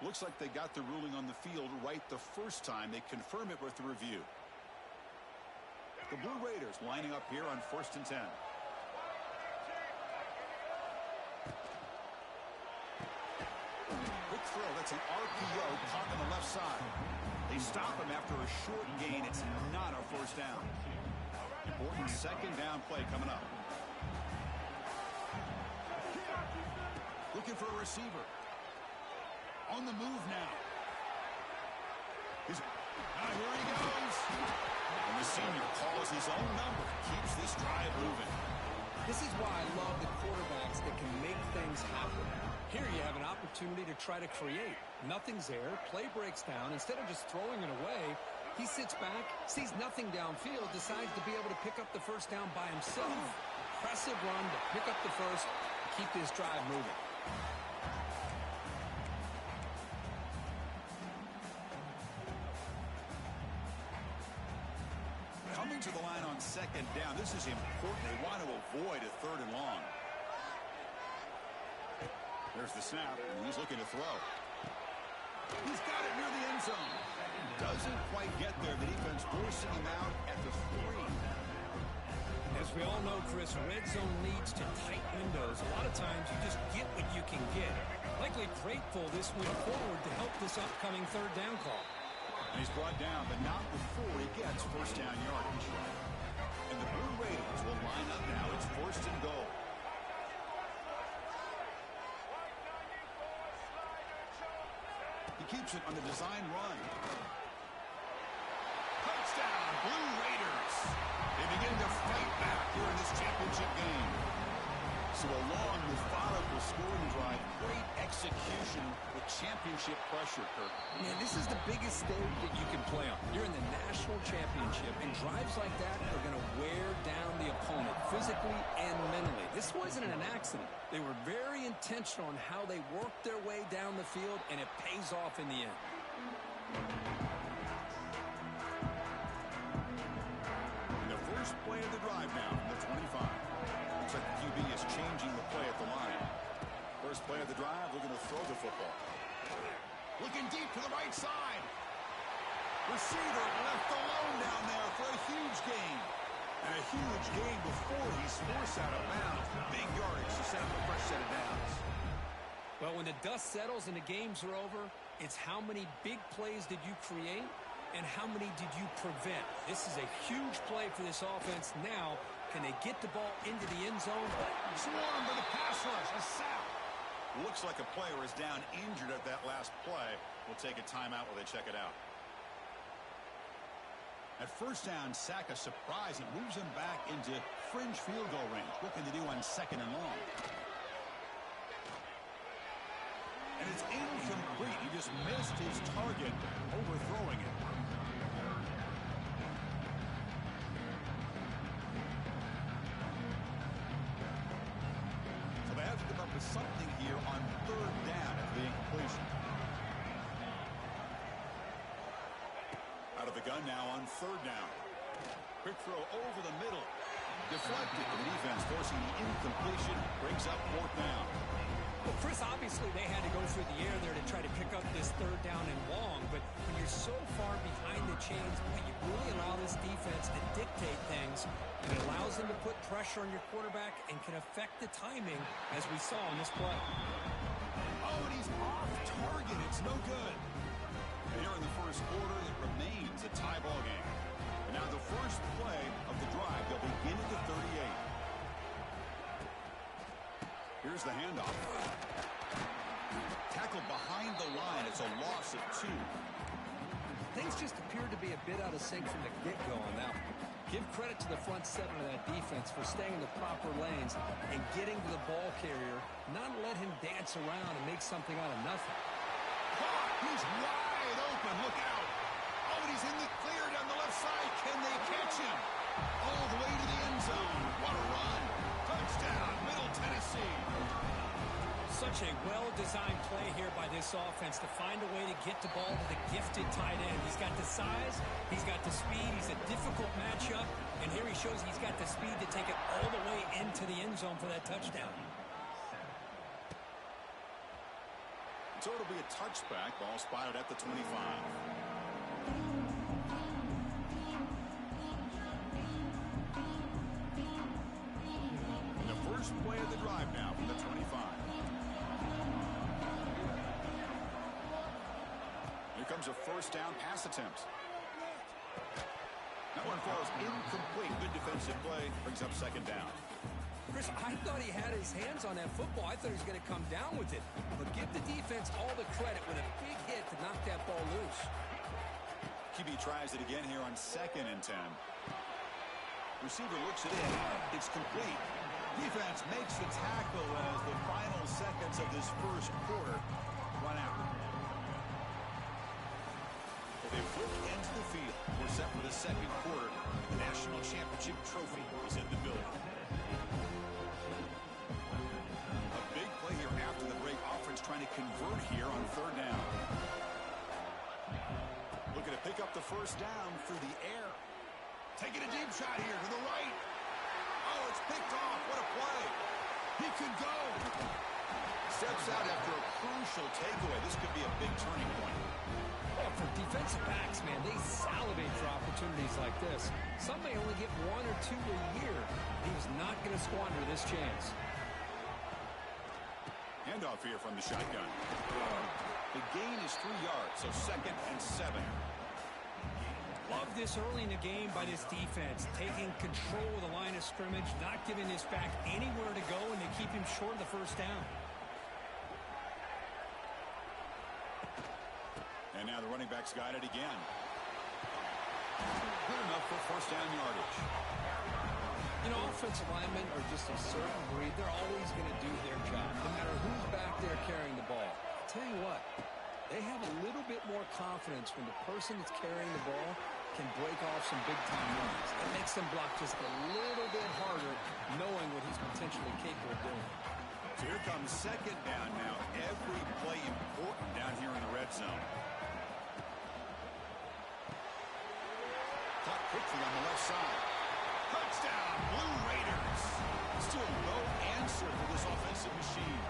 Looks like they got the ruling on the field right the first time. They confirm it with the review. The Blue Raiders lining up here on 1st and 10. Quick throw. That's an RPO caught on the left side. They stop him after a short gain. It's not a first down. Important second down play coming up. Looking for a receiver. On the move now. Here he goes. And the senior calls his own number. Keeps this drive moving. This is why I love the quarterbacks that can make things happen. Here you have an opportunity to try to create. Nothing's there. Play breaks down. Instead of just throwing it away, he sits back, sees nothing downfield, decides to be able to pick up the first down by himself. Impressive run to pick up the first, keep this drive moving. Coming to the line on second down. This is important. They want to avoid a 3rd and long. There's the snap, and he's looking to throw. He's got it near the end zone. Doesn't quite get there. The defense forcing him out at the 3. As we all know, Chris, red zone leads to tight windows. A lot of times you just get what you can get. Likely grateful this went forward to help this upcoming 3rd down call. And he's brought down, but not before he gets first down yardage. And the Blue Raiders will line up now. It's 1st and goal. He keeps it on the design run. Touchdown, Blue Raiders. They begin to fight back here in this championship game. So a long, methodical scoring drive. Great execution with championship pressure, Kirk. Man, this is the biggest stage that you can play on. You're in the national championship, and drives like that are going to wear down the opponent physically and mentally. This wasn't an accident. They were very intentional on how they worked their way down the field, and it pays off in the end. And the first play of the drive now from the 25. Looks like the QB is changing the play at the line. First play of the drive, looking to throw the football. Looking deep to the right side. Receiver left alone down there for a huge gain. And a huge gain before he's forced out of bounds. Big yardage to set up a fresh set of downs. Well, when the dust settles and the games are over, it's how many big plays did you create and how many did you prevent. This is a huge play for this offense. Now, can they get the ball into the end zone? Swarm by the pass rush. A sack. Looks like a player is down injured at that last play. We'll take a timeout while they check it out. At first down, sack a surprise. It moves him back into fringe field goal range. Looking to do on 2nd and long. And it's incomplete. He just missed his target, overthrowing it. So they have to come up with something here on 3rd down after the incompletion. Out shotgun now on third down. Quick throw over the middle. Deflected. The defense forcing the incompletion. Brings up fourth down. Well, Chris, obviously they had to go through the air there to try to pick up this third down and long, but when you're so far behind the chains, you really allow this defense to dictate things, and it allows them to put pressure on your quarterback and can affect the timing, as we saw in this play. Oh, and he's off target. It's no good. And here in the first quarter, it remains a tie ball game. And now the first play of the drive. They'll begin at the 38. Here's the handoff. Tackled behind the line. It's a loss of 2. Things just appeared to be a bit out of sync from the get-go on that one. Give credit to the front seven of that defense for staying in the proper lanes and getting to the ball carrier, not let him dance around and make something out of nothing. He's wide open. Look out. Oh, and he's in the clear down the left side. Can they catch him? All the way to the end zone. What a run. Touchdown, Middle Tennessee. Such a well-designed play here by this offense to find a way to get the ball to the gifted tight end. He's got the size, he's got the speed, he's a difficult matchup, and here he shows he's got the speed to take it all the way into the end zone for that touchdown. So it'll be a touchback. Ball spotted at the 25. The first play of the drive now from the 25. Here comes a first down pass attempt. That one falls incomplete. Good defensive play. Brings up second down. Chris, I thought he had his hands on that football. I thought he was going to come down with it. But give the defense all the credit with a big hit to knock that ball loose. QB tries it again here on 2nd and 10. Receiver looks it in. It's complete. Defense makes the tackle as the final seconds of this first quarter run out. They flick into the field. We're set for the second quarter. The national championship trophy is in the building. A big play here after the break. Offense trying to convert here on third down. Looking to pick up the first down through the air. Taking a deep shot here to the right. Oh, it's picked off. What a play. He could go. Steps out after a crucial takeaway. This could be a big turning point. Well, for defensive backs, man, they salivate for opportunities like this. Some may only get 1 or 2 a year. He was not going to squander this chance. Handoff here from the shotgun. The gain is 3 yards, so 2nd and 7. Love this early in the game by this defense, taking control of the line of scrimmage, not giving this back anywhere to go, and they keep him short of the first down. And now the running back's got it again. Good enough for first down yardage. You know, offensive linemen are just a certain breed. They're always going to do their job, no matter who's back there carrying the ball. I'll tell you what, they have a little bit more confidence when the person that's carrying the ball can break off some big-time runs. It makes them block just a little bit harder, knowing what he's potentially capable of doing. So here comes second down now. Every play important down here in the red zone. Caught quickly on the left side. Touchdown, Blue Raiders. Still no answer for this offensive machine.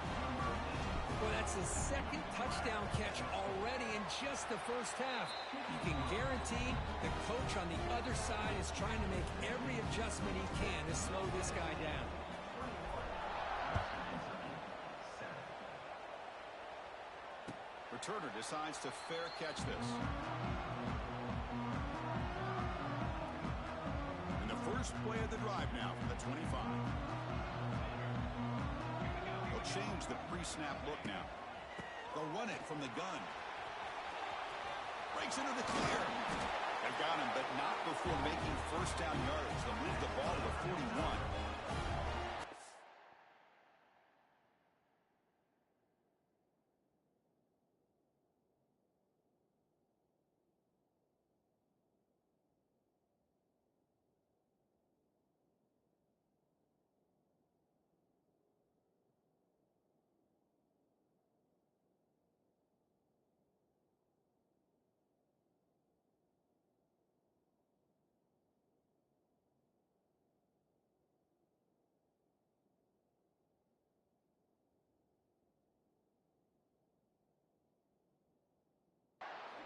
Well, that's the second touchdown catch already in just the first half. You can guarantee the coach on the other side is trying to make every adjustment he can to slow this guy down. Returner decides to fair catch this. And the first play of the drive now from the 25. They'll change the pre-snap look now. They'll run it from the gun. Breaks into the clear. They've got him, but not before making first down yardage. They'll move the ball to the 41.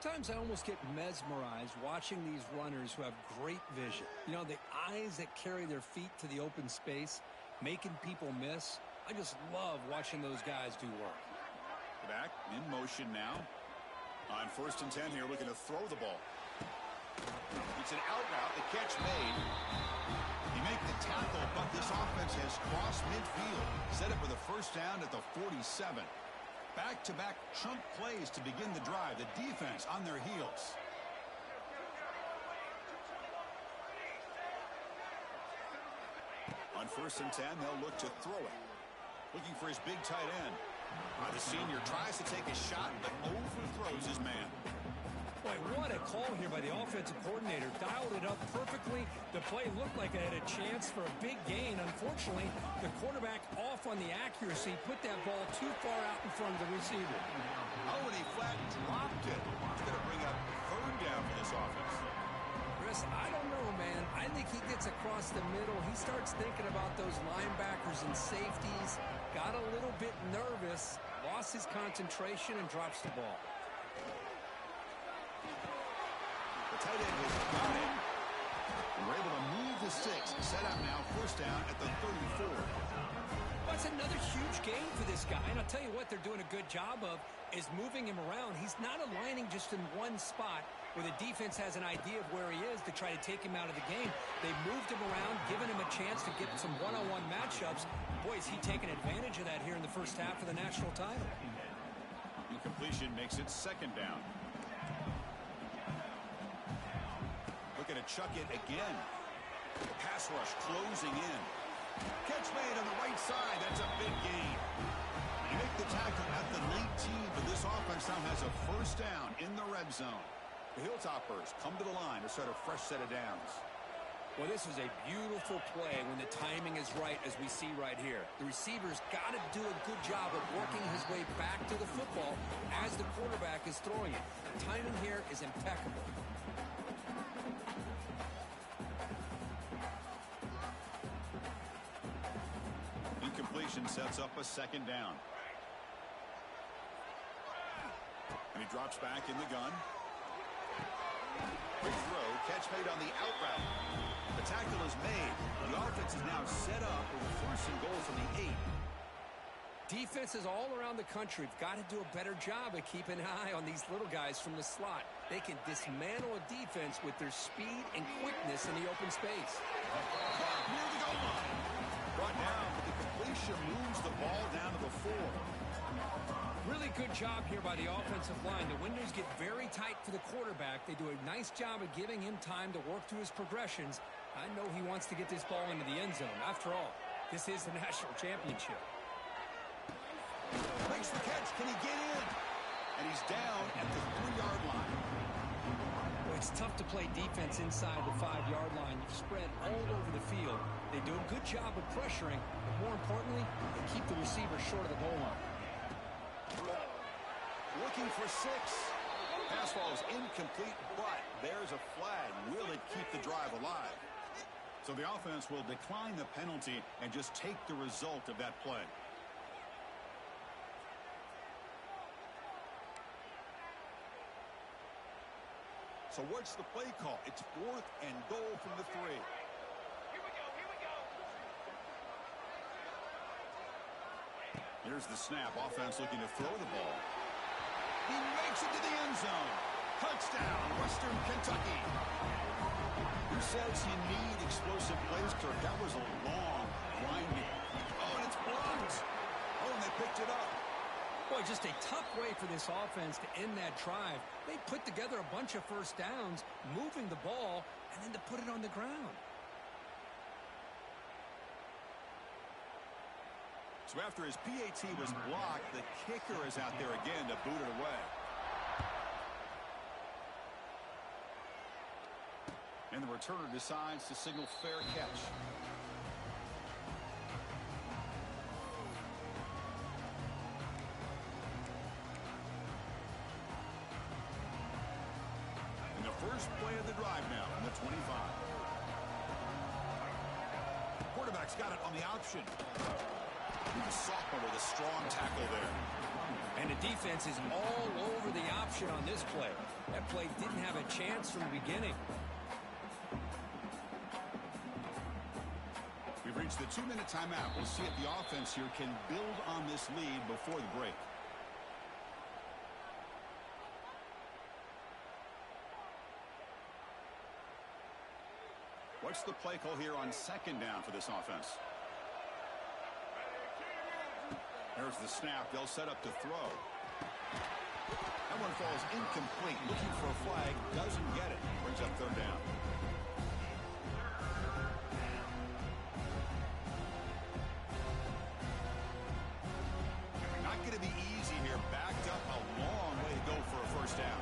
Sometimes I almost get mesmerized watching these runners who have great vision. You know, the eyes that carry their feet to the open space, making people miss. I just love watching those guys do work. Back in motion now. On 1st and 10 here, looking to throw the ball. It's an out route. The catch made. He make the tackle, but this offense has crossed midfield. Set up with a first down at the 47. Back-to-back chunk plays to begin the drive. The defense on their heels. On 1st and 10, they'll look to throw it. Looking for his big tight end. The senior tries to take a shot, but overthrows his man. Boy, what a call here by the offensive coordinator. Dialed it up perfectly. The play looked like it had a chance for a big gain. Unfortunately, the quarterback off on the accuracy, put that ball too far out in front of the receiver. Oh, and he flat dropped it. It's going to bring up 3rd down for this offense. Chris, I don't know, man. I think he gets across the middle. He starts thinking about those linebackers and safeties. Got a little bit nervous, lost his concentration, and drops the ball. The tight end has got it. We're able to move the sticks. Set up now, 1st down at the 34. That's another huge gain for this guy. And I'll tell you what they're doing a good job of is moving him around. He's not aligning just in one spot where the defense has an idea of where he is to try to take him out of the game. They've moved him around, given him a chance to get some one-on-one matchups. Boy, is he taking advantage of that here in the first half of the national title. Incompletion makes it 2nd down. Looking to chuck it again. Pass rush closing in. Catch made on the right side. That's a big gain. You make the tackle at the 19, but this offense now has a 1st down in the red zone. The Hilltoppers come to the line to start a fresh set of downs. Well, this is a beautiful play when the timing is right, as we see right here. The receiver's got to do a good job of working his way back to the football as the quarterback is throwing it. The timing here is impeccable. Incompletion sets up a 2nd down. And he drops back in the gun. Quick throw, catch made on the out route. The tackle is made. The offense is now set up with a 1st and goal from the 8. Defenses all around the country have got to do a better job of keeping an eye on these little guys from the slot. They can dismantle a defense with their speed and quickness in the open space. Caught near the goal line. Brought down, but the completion moves the ball down to the 4. Really good job here by the offensive line. The windows get very tight for the quarterback. They do a nice job of giving him time to work through his progressions. I know he wants to get this ball into the end zone. After all, this is the national championship. Makes the catch. Can he get in? And he's down at the 3-yard line. Well, it's tough to play defense inside the 5-yard line. You've spread all over the field. They do a good job of pressuring, but more importantly, they keep the receiver short of the goal line. Looking for 6. Pass ball is incomplete, but there's a flag. Will it keep the drive alive? So the offense will decline the penalty and just take the result of that play. So what's the play call? It's 4th and goal from the 3. Here's the snap. Offense looking to throw the ball. He makes it to the end zone. Touchdown, Western Kentucky. Who says you need explosive plays, Kirk? That was a long, winding. Oh, and it's blocked. Oh, and they picked it up. Boy, just a tough way for this offense to end that drive. They put together a bunch of 1st downs, moving the ball, and then to put it on the ground. So after his PAT was blocked, the kicker is out there again to boot it away. And the returner decides to signal fair catch. And the first play of the drive now on the 25. Quarterback's got it on the option. The sophomore with a strong tackle there. And the defense is all over the option on this play. That play didn't have a chance from the beginning. We've reached the 2-minute timeout. We'll see if the offense here can build on this lead before the break. What's the play call here on second down for this offense? There's the snap. They'll set up to throw. That one falls incomplete. Looking for a flag. Doesn't get it. Brings up third down. Not going to be easy here. Backed up a long way to go for a first down.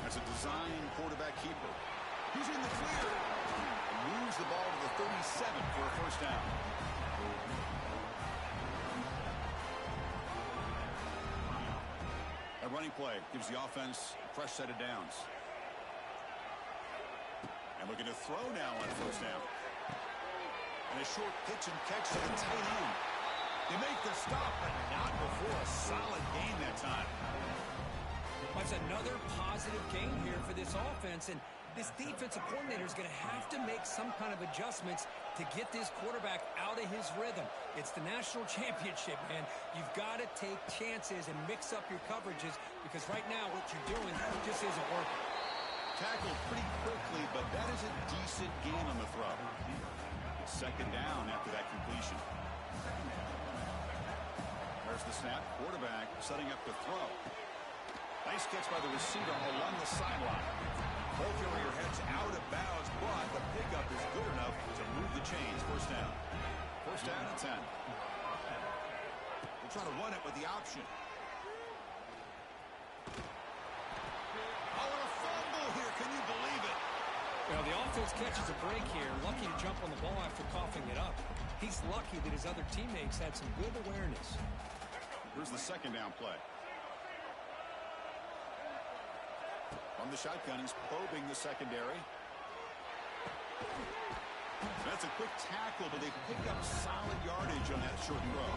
That's a design quarterback keeper. He's in the clear. Moves the ball to the 37 for a first down. A running play gives the offense a fresh set of downs. And looking to throw now on first down. And a short pitch and catch to the tight end. They make the stop, but not before a solid gain that time. That's another positive game here for this offense, and this defensive coordinator is going to have to make some kind of adjustments to get this quarterback out of his rhythm. It's the national championship, man. You've got to take chances and mix up your coverages because right now what you're doing just isn't working. Tackled pretty quickly, but that is a decent gain on the throw. Second down after that completion. There's the snap. Quarterback setting up the throw. Nice catch by the receiver along the sideline. Ball carrier heads out of bounds, but the pickup is good enough to move the chains. First down. First down and 10. They're trying to run it with the option. Oh, and a fumble here. Can you believe it? Well, the offense catches a break here. Lucky to jump on the ball after coughing it up. He's lucky that his other teammates had some good awareness. Here's the second down play. On the shotgun, he's probing the secondary. That's a quick tackle, but they pick up solid yardage on that short throw.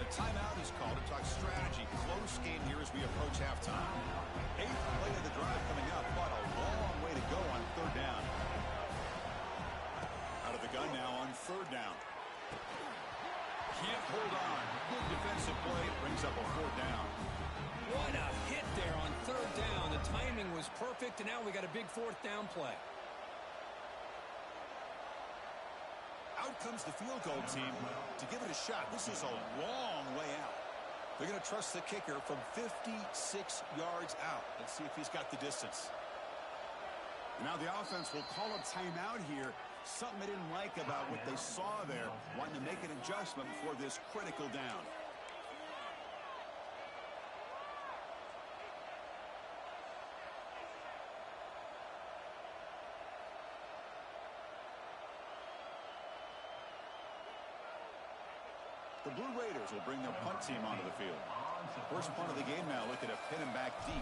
The timeout is called to talk strategy. Close game here as we approach halftime. 8th play of the drive coming up, but a long way to go on third down. Out of the gun now on third down. Can't hold on. Good defensive play. Brings up a fourth down. What a hit there on third down. The timing was perfect, and now we got a big fourth down play. Out comes the field goal team to give it a shot. This is a long way out. They're going to trust the kicker from 56 yards out. Let's see if he's got the distance. Now the offense will call a timeout here. Something they didn't like about what they saw there. Wanting to make an adjustment before this critical down. The Blue Raiders will bring their punt team onto the field. First punt of the game now, looking to pin him back deep.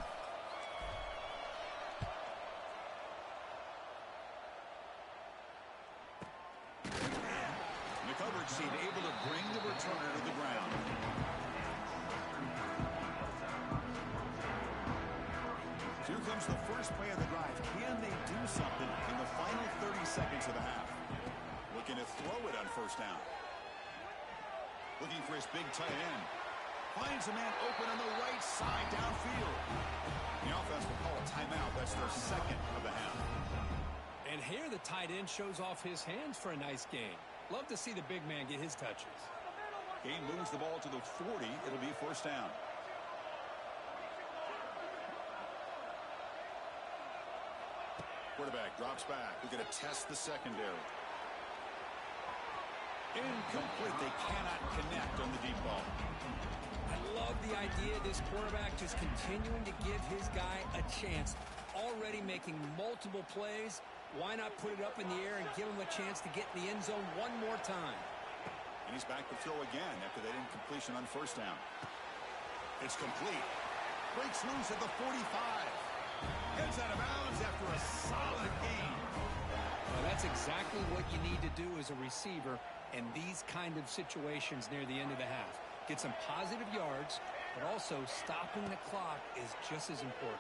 The coverage team able to bring the returner to the ground. Here comes the first play of the drive. Can they do something in the final 30 seconds of the half? Looking to throw it on first down. Looking for his big tight end. Finds a man open on the right side downfield. The offense will call a timeout. That's their second of the half. And here the tight end shows off his hands for a nice gain. Love to see the big man get his touches. Gain moves the ball to the 40. It'll be first down. Quarterback drops back. We're going to test the secondary. Incomplete. They cannot connect on the deep ball. I love the idea of this quarterback just continuing to give his guy a chance. Already making multiple plays. Why not put it up in the air and give him a chance to get in the end zone one more time? And he's back to throw again after that incompletion on first down. It's complete. Breaks loose at the 45. Gets out of bounds after a solid gain. Well, that's exactly what you need to do as a receiver. in these kind of situations near the end of the half. Get some positive yards, but also stopping the clock is just as important.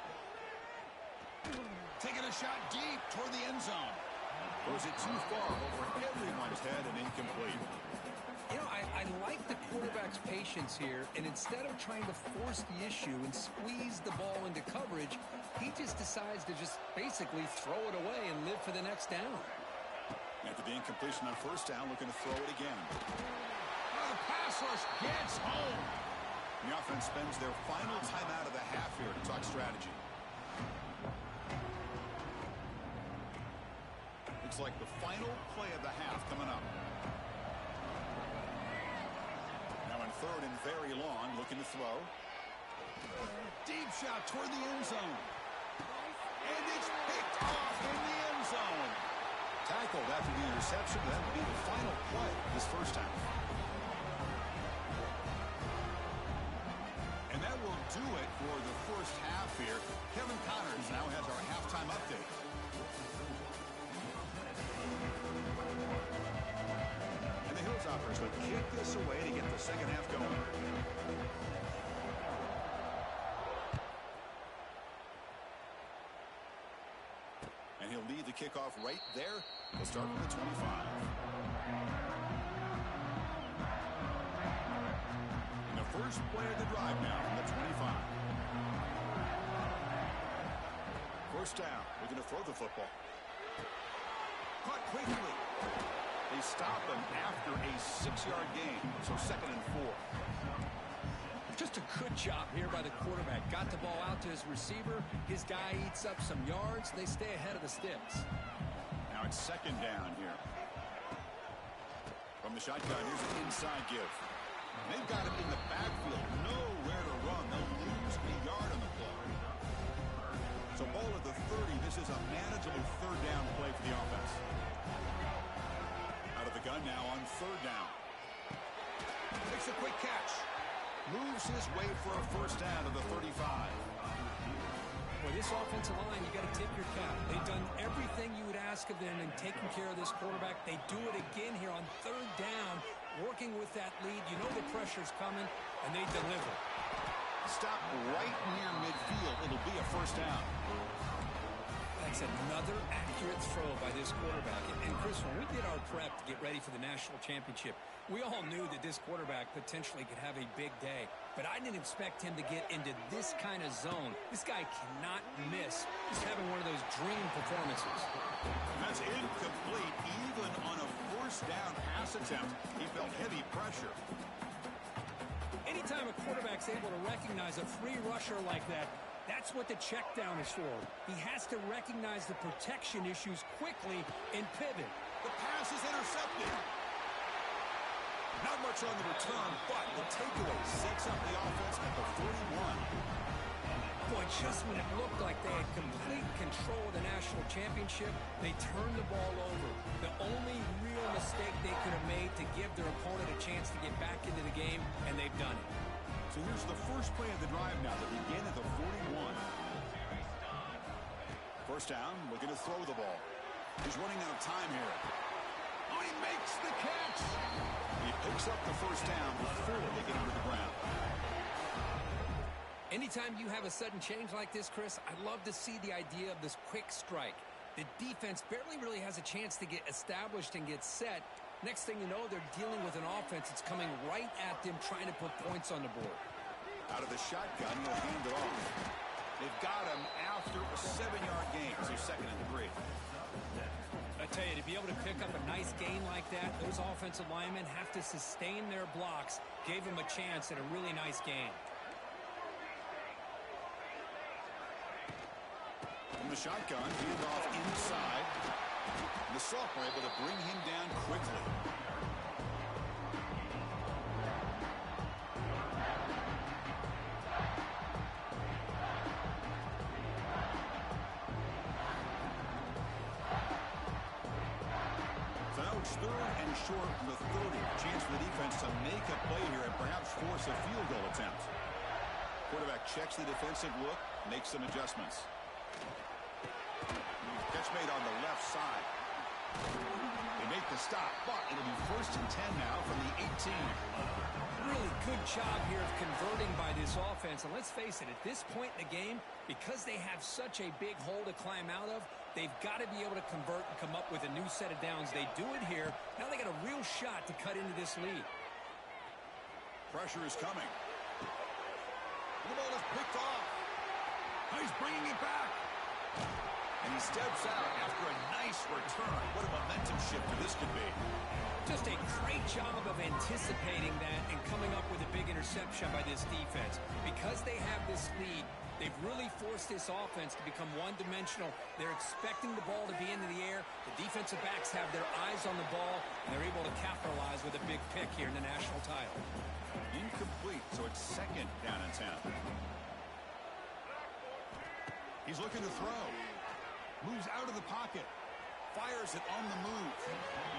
Taking a shot deep toward the end zone. Goes it too far over everyone's head and incomplete. You know, I like the quarterback's patience here, and instead of trying to force the issue and squeeze the ball into coverage, he just decides to just basically throw it away and live for the next down. After the incompletion on first down, looking to throw it again. The pass rush gets home. The offense spends their final timeout of the half here to talk strategy. Looks like the final play of the half coming up. Now in third and very long, looking to throw. Deep shot toward the end zone. And it's picked off in the end zone. Tackled after the interception. That would be the final play this first half. And that will do it for the first half here. Kevin Connors now has our halftime update. And the Hilltoppers would kick this away to get the second half going. And he'll lead the kickoff right there. He'll start from the 25. And the first play of the drive now from the 25. First down. We're going to throw the football. Caught quickly. They stop him after a 6-yard gain. So second and 4. Just a good job here by the quarterback. Got the ball out to his receiver. His guy eats up some yards. They stay ahead of the sticks. Now it's second down here. From the shotgun, here's an inside give. They've got him in the backfield. Nowhere to run. They'll lose a yard on the play. So ball at the 30. This is a manageable third down play for the offense. Out of the gun now on third down. Makes a quick catch. Moves his way for a first down to the 35. Boy, this offensive line, you got to tip your cap. They've done everything you would ask of them in taking care of this quarterback. They do it again here on third down, working with that lead. You know the pressure's coming, and they deliver. Stop right near midfield. It'll be a first down. That's another accurate throw by this quarterback. And Chris, when we did our prep to get ready for the national championship, we all knew that this quarterback potentially could have a big day. But I didn't expect him to get into this kind of zone. This guy cannot miss. He's having one of those dream performances. That's incomplete. Even on a first down pass attempt, he felt heavy pressure. Anytime a quarterback's able to recognize a free rusher like that, that's what the check down is for. He has to recognize the protection issues quickly and pivot. The pass is intercepted. Not much on the return, but the takeaway sets up the offense at the 41. Boy, just when it looked like they had complete control of the national championship, they turned the ball over. The only real mistake they could have made to give their opponent a chance to get back into the game, and they've done it. So here's the first play of the drive now that begin at the 41. First down, looking to throw the ball. He's running out of time here. Oh, he makes the catch. He picks up the first down before they get him to the ground. Anytime you have a sudden change like this, Chris, I love to see the idea of this quick strike. The defense barely really has a chance to get established and get set. Next thing you know, they're dealing with an offense that's coming right at them, trying to put points on the board. Out of the shotgun, he'll hand it off. They've got him after a 7-yard gain, so second and 3. I tell you, to be able to pick up a nice gain like that, those offensive linemen have to sustain their blocks. Gave them a chance at a really nice game. From the shotgun, hand off inside. The sophomore able to bring him down quickly. So now it's third and short from the 30. Chance for the defense to make a play here and perhaps force a field goal attempt. Quarterback checks the defensive look, makes some adjustments. Catch made on the left side. They make the stop, but it'll be 1st and 10 now from the 18. Really good job here of converting by this offense. And let's face it, at this point in the game, because they have such a big hole to climb out of, they've got to be able to convert and come up with a new set of downs. They do it here. Now they got a real shot to cut into this lead. Pressure is coming. The ball is picked off. He's bringing it back. And he steps out after a nice return. What a momentum shifter this could be. Just a great job of anticipating that and coming up with a big interception by this defense. Because they have this lead, they've really forced this offense to become one-dimensional. They're expecting the ball to be into the air. The defensive backs have their eyes on the ball, and they're able to capitalize with a big pick here in the national title. Incomplete, so it's 2nd down and 10. He's looking to throw. Moves out of the pocket. Fires it on the move.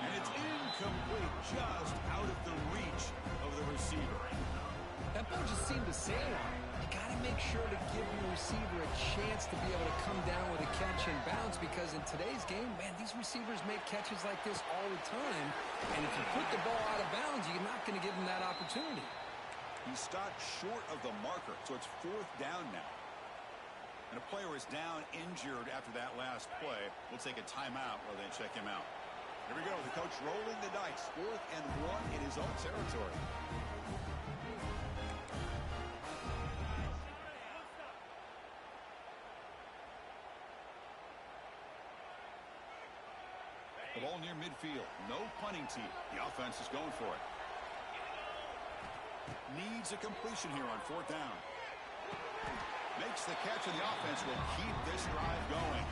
And it's incomplete, just out of the reach of the receiver. That ball just seemed to sail on. You got to make sure to give your receiver a chance to be able to come down with a catch and bounce, because in today's game, man, these receivers make catches like this all the time. And if you put the ball out of bounds, you're not going to give them that opportunity. He stopped short of the marker, so it's 4th down now. And a player is down injured after that last play. We'll take a timeout while they check him out. Here we go. The coach rolling the dice. 4th and 1 in his own territory. The ball near midfield. No punting tee. The offense is going for it. Needs a completion here on 4th down. Makes the catch, and the offense will keep this drive going.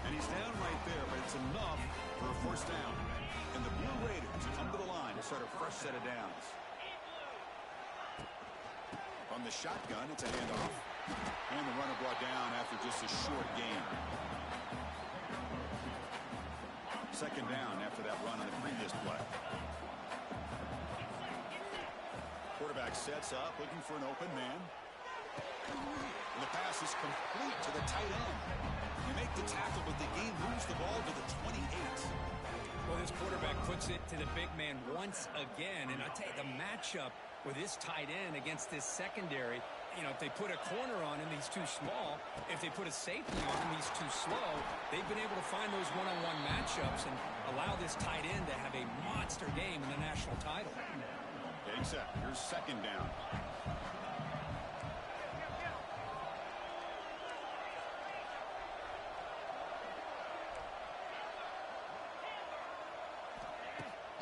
And he's down right there, but it's enough for a 1st down. And the Blue Raiders come to the line to start a fresh set of downs. From the shotgun, it's a handoff. And the runner brought down after just a short gain. 2nd down after that run on the previous play. Quarterback sets up, looking for an open man. And the pass is complete to the tight end. You make the tackle, but the game moves the ball to the 28. Well, this quarterback puts it to the big man once again. And I tell you, the matchup with this tight end against this secondary, you know, if they put a corner on him, he's too small. If they put a safety on him, he's too slow. They've been able to find those one-on-one matchups and allow this tight end to have a monster game in the national title. Getting set. Here's 2nd down.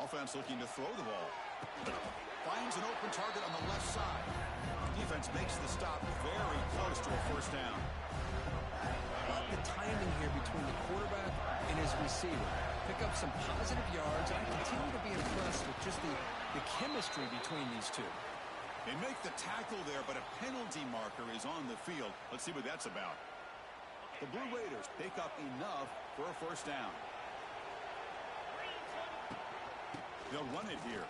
Offense looking to throw the ball. Finds an open target on the left side. Defense makes the stop very close to a 1st down. I love the timing here between the quarterback and his receiver. Pick up some positive yards. I continue to be impressed with just the chemistry between these two. They make the tackle there, but a penalty marker is on the field. Let's see what that's about. The Blue Raiders pick up enough for a 1st down. They'll run it here.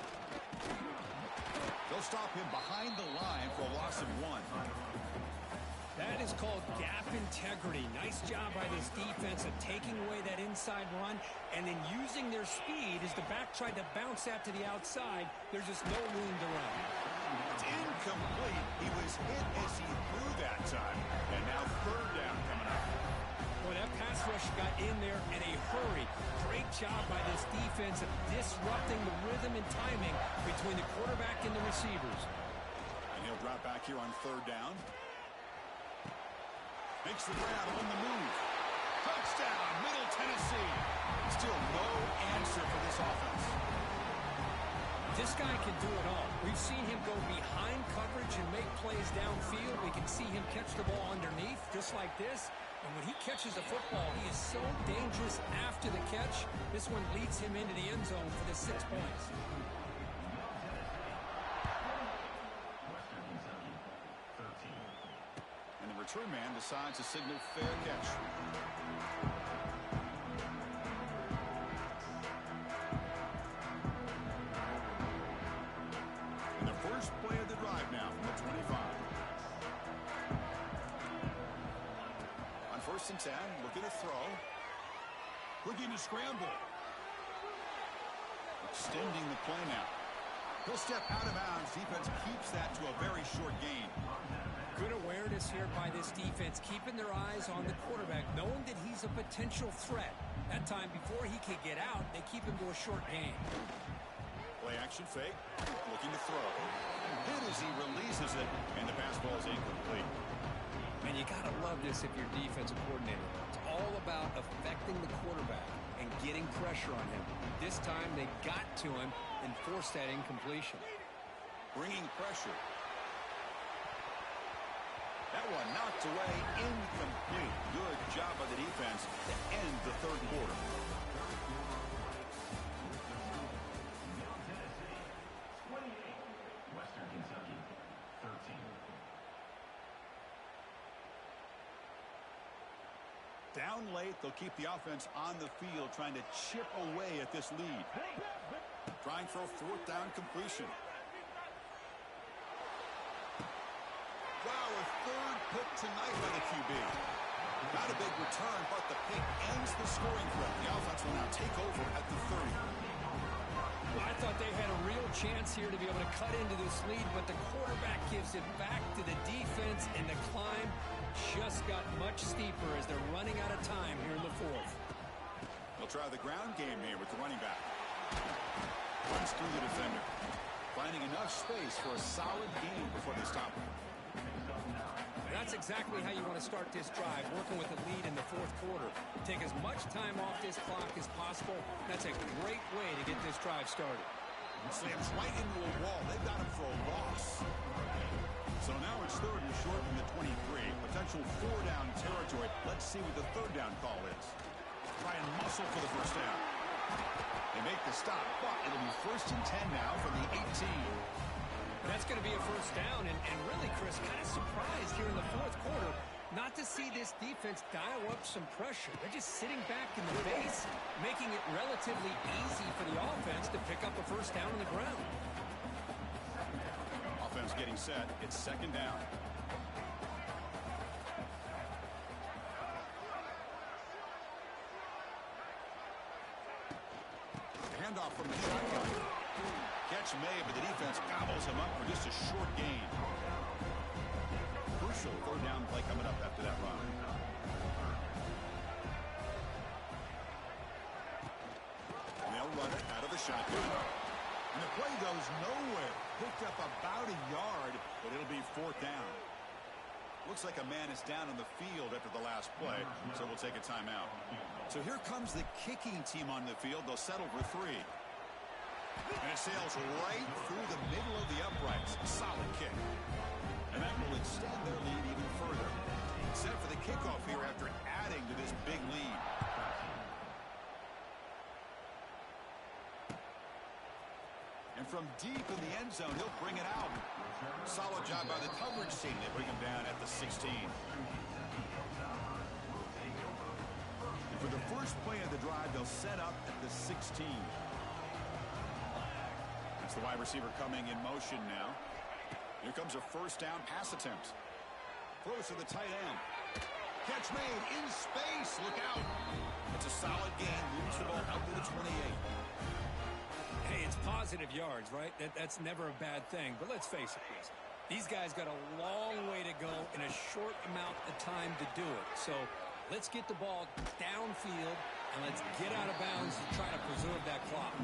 They'll stop him behind the line for a loss of 1. That is called gap integrity. Nice job by this defense of taking away that inside run and then using their speed as the back tried to bounce that to the outside. There's just no room to run. It's incomplete. He was hit as he threw that time. And now 3rd down coming up. Well, that pass rush got in there in a hurry. Great job by this defense of disrupting the rhythm and timing between the quarterback and the receivers. And he'll drop back here on 3rd down. Makes the grab on the move. Touchdown, Middle Tennessee. Still no answer for this offense. This guy can do it all. We've seen him go behind coverage and make plays downfield. We can see him catch the ball underneath, just like this. And when he catches the football, he is so dangerous after the catch. This one leads him into the end zone for the 6 points. And the return man decides to signal fair catch. And the first play of the drive now from the 25. On 1st and 10, looking to throw. Looking to scramble. extending the play now. He'll step out of bounds. Defense keeps that to a very short gain. Good awareness here by this defense, keeping their eyes on the quarterback, knowing that he's a potential threat. That time, before he could get out, they keep him to a short gain. Play action fake, looking to throw. Hit as he releases it, and the pass ball is incomplete. And you got to love this if you're defensive coordinator. It's all about affecting the quarterback and getting pressure on him. This time, they got to him and forced that incompletion. Bringing pressure. That one knocked away, incomplete. Good job by the defense to end the third quarter. Western Kentucky, 13. Down late, they'll keep the offense on the field, trying to chip away at this lead. Trying for a fourth down completion. Wow, a third pick tonight by the QB. Not a big return, but the pick ends the scoring threat. The offense will now take over at the 30. I thought they had a real chance here to be able to cut into this lead, but the quarterback gives it back to the defense, and the climb just got much steeper as they're running out of time here in the fourth. They'll try the ground game here with the running back. Runs through the defender. Finding enough space for a solid gain before they stop him. That's exactly how you want to start this drive, working with a lead in the fourth quarter. Take as much time off this clock as possible. That's a great way to get this drive started. Slams right into a wall. They've got him for a loss. So now it's third and short from the 23. Potential four-down territory. Let's see what the third down call is. Try and muscle for the first down. They make the stop, but it'll be first and 10 now from the 18. That's going to be a first down, and really, Chris, kind of surprised here in the fourth quarter not to see this defense dial up some pressure. They're just sitting back in the base, making it relatively easy for the offense to pick up a first down on the ground. Offense getting set. It's second down. Handoff from the shotgun. Catch made, but the defense gobbles him up for just a short gain. Crucial third down play coming up after that run. And they'll run it out of the shotgun. And the play goes nowhere. Picked up about a yard, but it'll be fourth down. Looks like a man is down on the field after the last play, so we'll take a timeout. So here comes the kicking team on the field. They'll settle for three. And it sails right through the middle of the uprights. Solid kick. And that will extend their lead even further. Set for the kickoff here after adding to this big lead. And from deep in the end zone, he'll bring it out. Solid job by the coverage team. They bring him down at the 16. And for the first play of the drive, they'll set up at the 16. The wide receiver coming in motion now. Here comes a first down pass attempt. Throws to the tight end. Catch made in space. Look out. It's a solid gain. Moves the ball out to the 28. Hey, it's positive yards, right? That's never a bad thing. But let's face it, Chris. These guys got a long way to go in a short amount of time to do it. So let's get the ball downfield and let's get out of bounds to try to preserve that clock.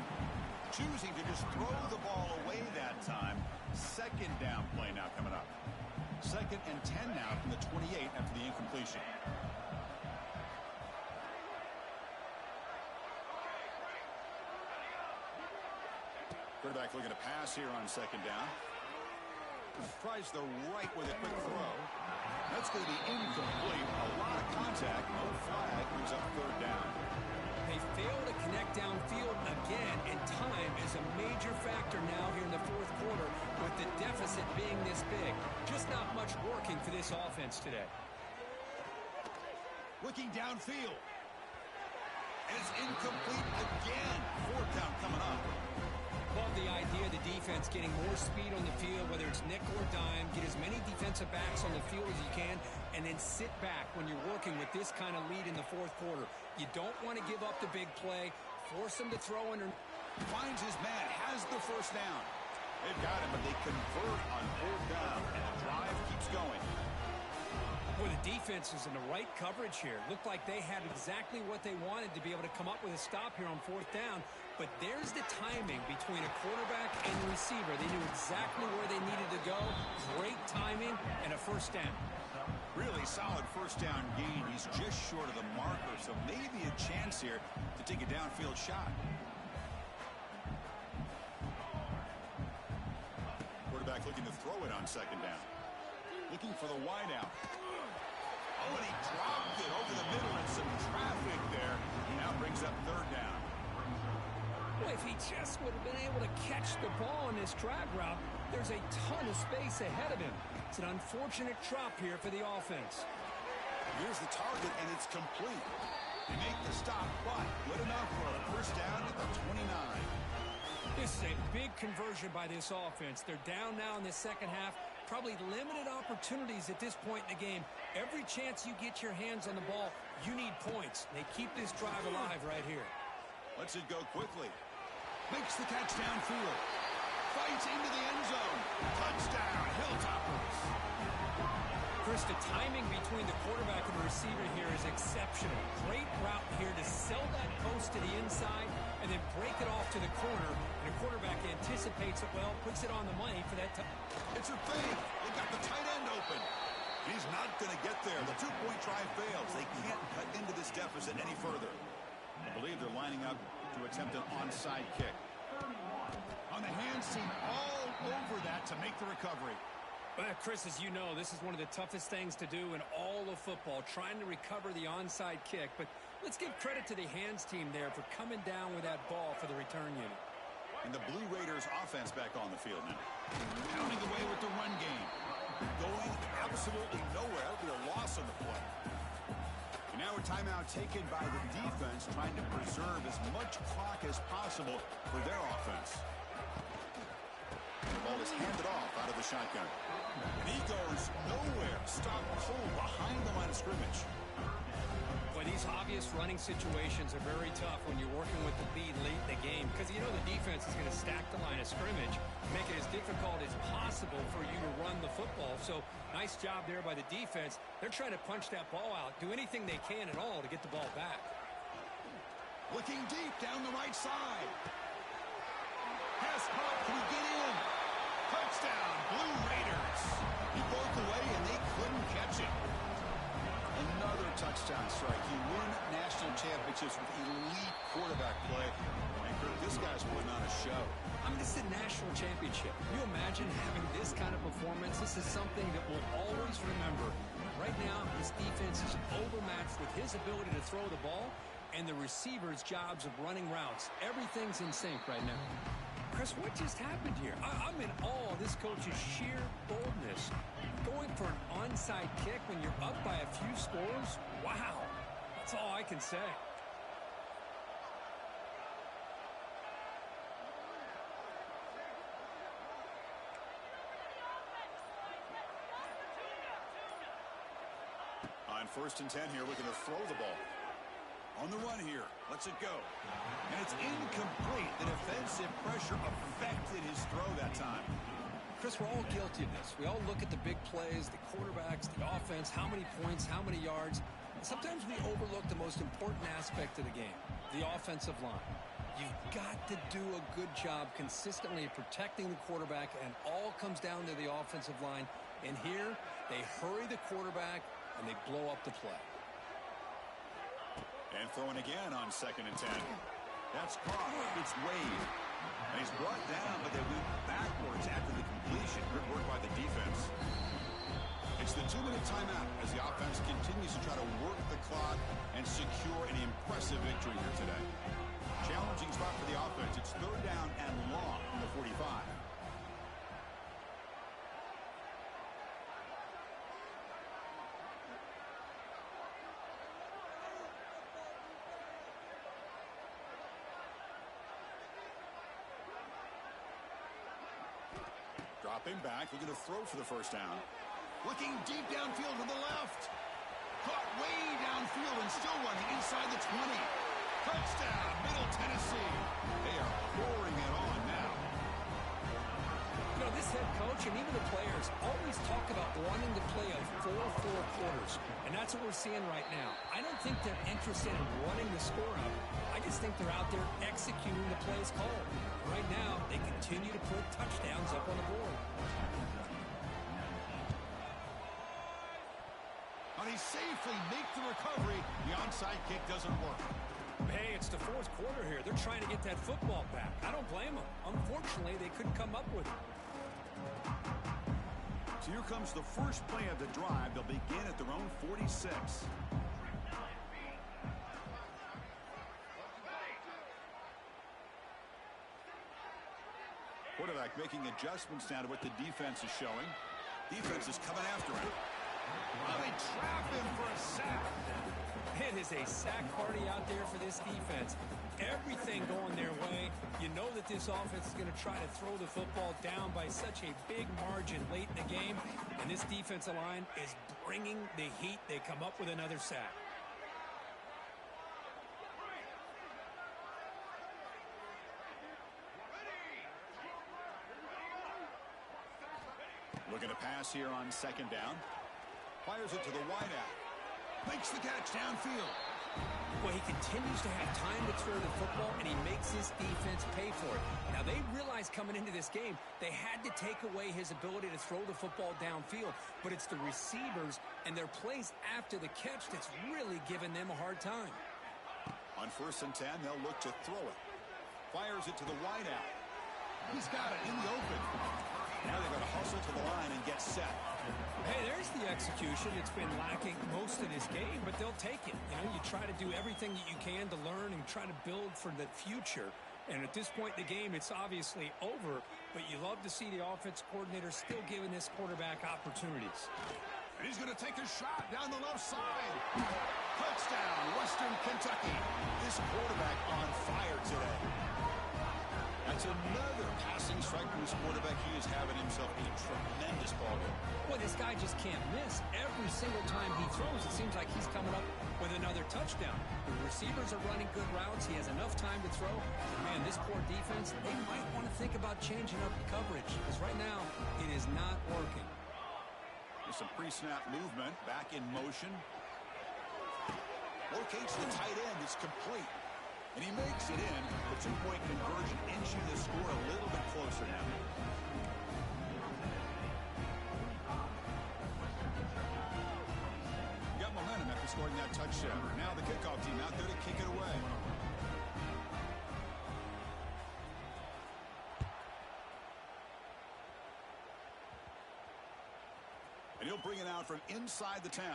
Choosing to just throw the ball away that time. Second down play now coming up. Second and 10 now from the 28 after the incompletion. Quarterback looking to pass here on second down. Tries the right with a quick throw. That's going to be incomplete. A lot of contact. No flag. Moves up third down. They fail to connect downfield again, and time is a major factor now here in the fourth quarter with the deficit being this big. Just not much working for this offense today. Looking downfield. And it's incomplete again. Fourth down coming up. Love the idea of the defense getting more speed on the field, whether it's nickel or dime, get as many defensive backs on the field as you can, and then sit back when you're working with this kind of lead in the fourth quarter. You don't want to give up the big play, force them to throw under. Finds his man, has the first down. They've got him, but they convert on fourth down, and the drive keeps going. Boy, the defense is in the right coverage here. Looked like they had exactly what they wanted to be able to come up with a stop here on fourth down. But there's the timing between a quarterback and the receiver. They knew exactly where they needed to go. Great timing and a first down. Really solid first down gain. He's just short of the marker, so maybe a chance here to take a downfield shot. Quarterback looking to throw it on second down. Looking for the wideout. Oh, and he dropped it over the middle and some traffic there. Now brings up third down. Boy, if he just would have been able to catch the ball in this drag route, there's a ton of space ahead of him. It's an unfortunate drop here for the offense. Here's the target, and it's complete. They make the stop, but good enough for a first down at the 29. This is a big conversion by this offense. They're down now in the second half. Probably limited opportunities at this point in the game. Every chance you get your hands on the ball, you need points. They keep this drive alive right here. Lets it go quickly. Makes the catch downfield. Fights into the end zone. Touchdown, Hilltoppers. Chris, the timing between the quarterback and the receiver here is exceptional. Great route here to sell that post to the inside and then break it off to the corner. And the quarterback anticipates it well, puts it on the money for that time. It's a fake. They got the tight end open. He's not going to get there. The two-point try fails. They can't cut into this deficit any further. I believe they're lining up to attempt an onside kick. On the hands team all over that to make the recovery. Chris, as you know, this is one of the toughest things to do in all of football, trying to recover the onside kick. But let's give credit to the hands team there for coming down with that ball for the return unit. And the Blue Raiders offense back on the field now. Pounding away with the run game. Going absolutely nowhere. That'll be a loss on the play. And now a timeout taken by the defense, trying to preserve as much clock as possible for their offense. And the ball is handed off out of the shotgun. And he goes nowhere. Stop cold behind the line of scrimmage. Boy, these obvious running situations are very tough when you're working with the lead late in the game because you know the defense is going to stack the line of scrimmage, make it as difficult as possible for you to run the football. So nice job there by the defense. They're trying to punch that ball out, do anything they can at all to get the ball back. Looking deep down the right side. Pass caught. Can he get in? Touchdown, Blue Raiders. He broke away and they couldn't catch it. Another touchdown strike. You win national championships with elite quarterback play. And Kirk, this guy's putting on a show. I mean, this is a national championship. Can you imagine having this kind of performance? This is something that we'll always remember. Right now, his defense is overmatched with his ability to throw the ball and the receivers' jobs of running routes. Everything's in sync right now. Chris, what just happened here? I'm in awe of this coach's sheer boldness. Going for an onside kick when you're up by a few scores? Wow. That's all I can say. On 1st and 10 here, looking to throw the ball. On the run here. Lets it go. And it's incomplete. The defensive pressure affected his throw that time. Chris, we're all guilty of this. We all look at the big plays, the quarterbacks, the offense, how many points, how many yards. Sometimes we overlook the most important aspect of the game, the offensive line. You've got to do a good job consistently protecting the quarterback, and all comes down to the offensive line. And here, they hurry the quarterback, and they blow up the play. And throwing again on 2nd and 10. That's caught. It's Wade. And he's brought down, but they went backwards after the completion. Good work by the defense. It's the 2-minute timeout as the offense continues to try to work the clock and secure an impressive victory here today. Challenging spot for the offense. It's 3rd down and long from the 45. Dropping back, looking to throw for the first down. Looking deep downfield to the left. Caught way downfield and still running inside the 20. Touchdown, Middle Tennessee. They are this head coach and even the players always talk about wanting to play a 4-4 quarters, and that's what we're seeing right now. I don't think they're interested in running the score up. I just think they're out there executing the plays called. Right now, they continue to put touchdowns up on the board. And he safely makes the recovery. The onside kick doesn't work. Hey, it's the fourth quarter here. They're trying to get that football back. I don't blame them. Unfortunately, they couldn't come up with it. So here comes the first play of the drive. They'll begin at their own 46. Quarterback making adjustments now to what the defense is showing. Defense is coming after him. Well, they trap him for a sack. It is a sack party out there for this defense. Everything going their way. You know that this offense is going to try to throw the football down by such a big margin late in the game. And this defensive line is bringing the heat. They come up with another sack. Looking to pass here on second down. Fires it to the wideout. Makes the catch downfield. Well, he continues to have time to throw the football, and he makes his defense pay for it. Now, they realized coming into this game, they had to take away his ability to throw the football downfield, but it's the receivers and their plays after the catch that's really giving them a hard time. On 1st and 10, they'll look to throw it. Fires it to the wideout. He's got it in the open. Now they're going to hustle to the line and get set. Hey, there's the execution. It's been lacking most of this game, but they'll take it. You know, you try to do everything that you can to learn and try to build for the future. And at this point in the game, it's obviously over, but you love to see the offense coordinator still giving this quarterback opportunities. And he's going to take a shot down the left side. Touchdown, Western Kentucky. This quarterback on fire today. That's another passing strike from this quarterback. He is having himself a tremendous ball game. Well, this guy just can't miss. Every single time he throws, it seems like he's coming up with another touchdown. The receivers are running good routes. He has enough time to throw. Man, this poor defense, they might want to think about changing up coverage, because right now it is not working. There's some pre-snap movement. Back in motion. Locates the tight end. It's complete. And he makes it in. The two-point conversion inching the score a little bit closer now. You got momentum after scoring that touchdown. Now the kickoff team out there to kick it away. And he'll bring it out from inside the 10. He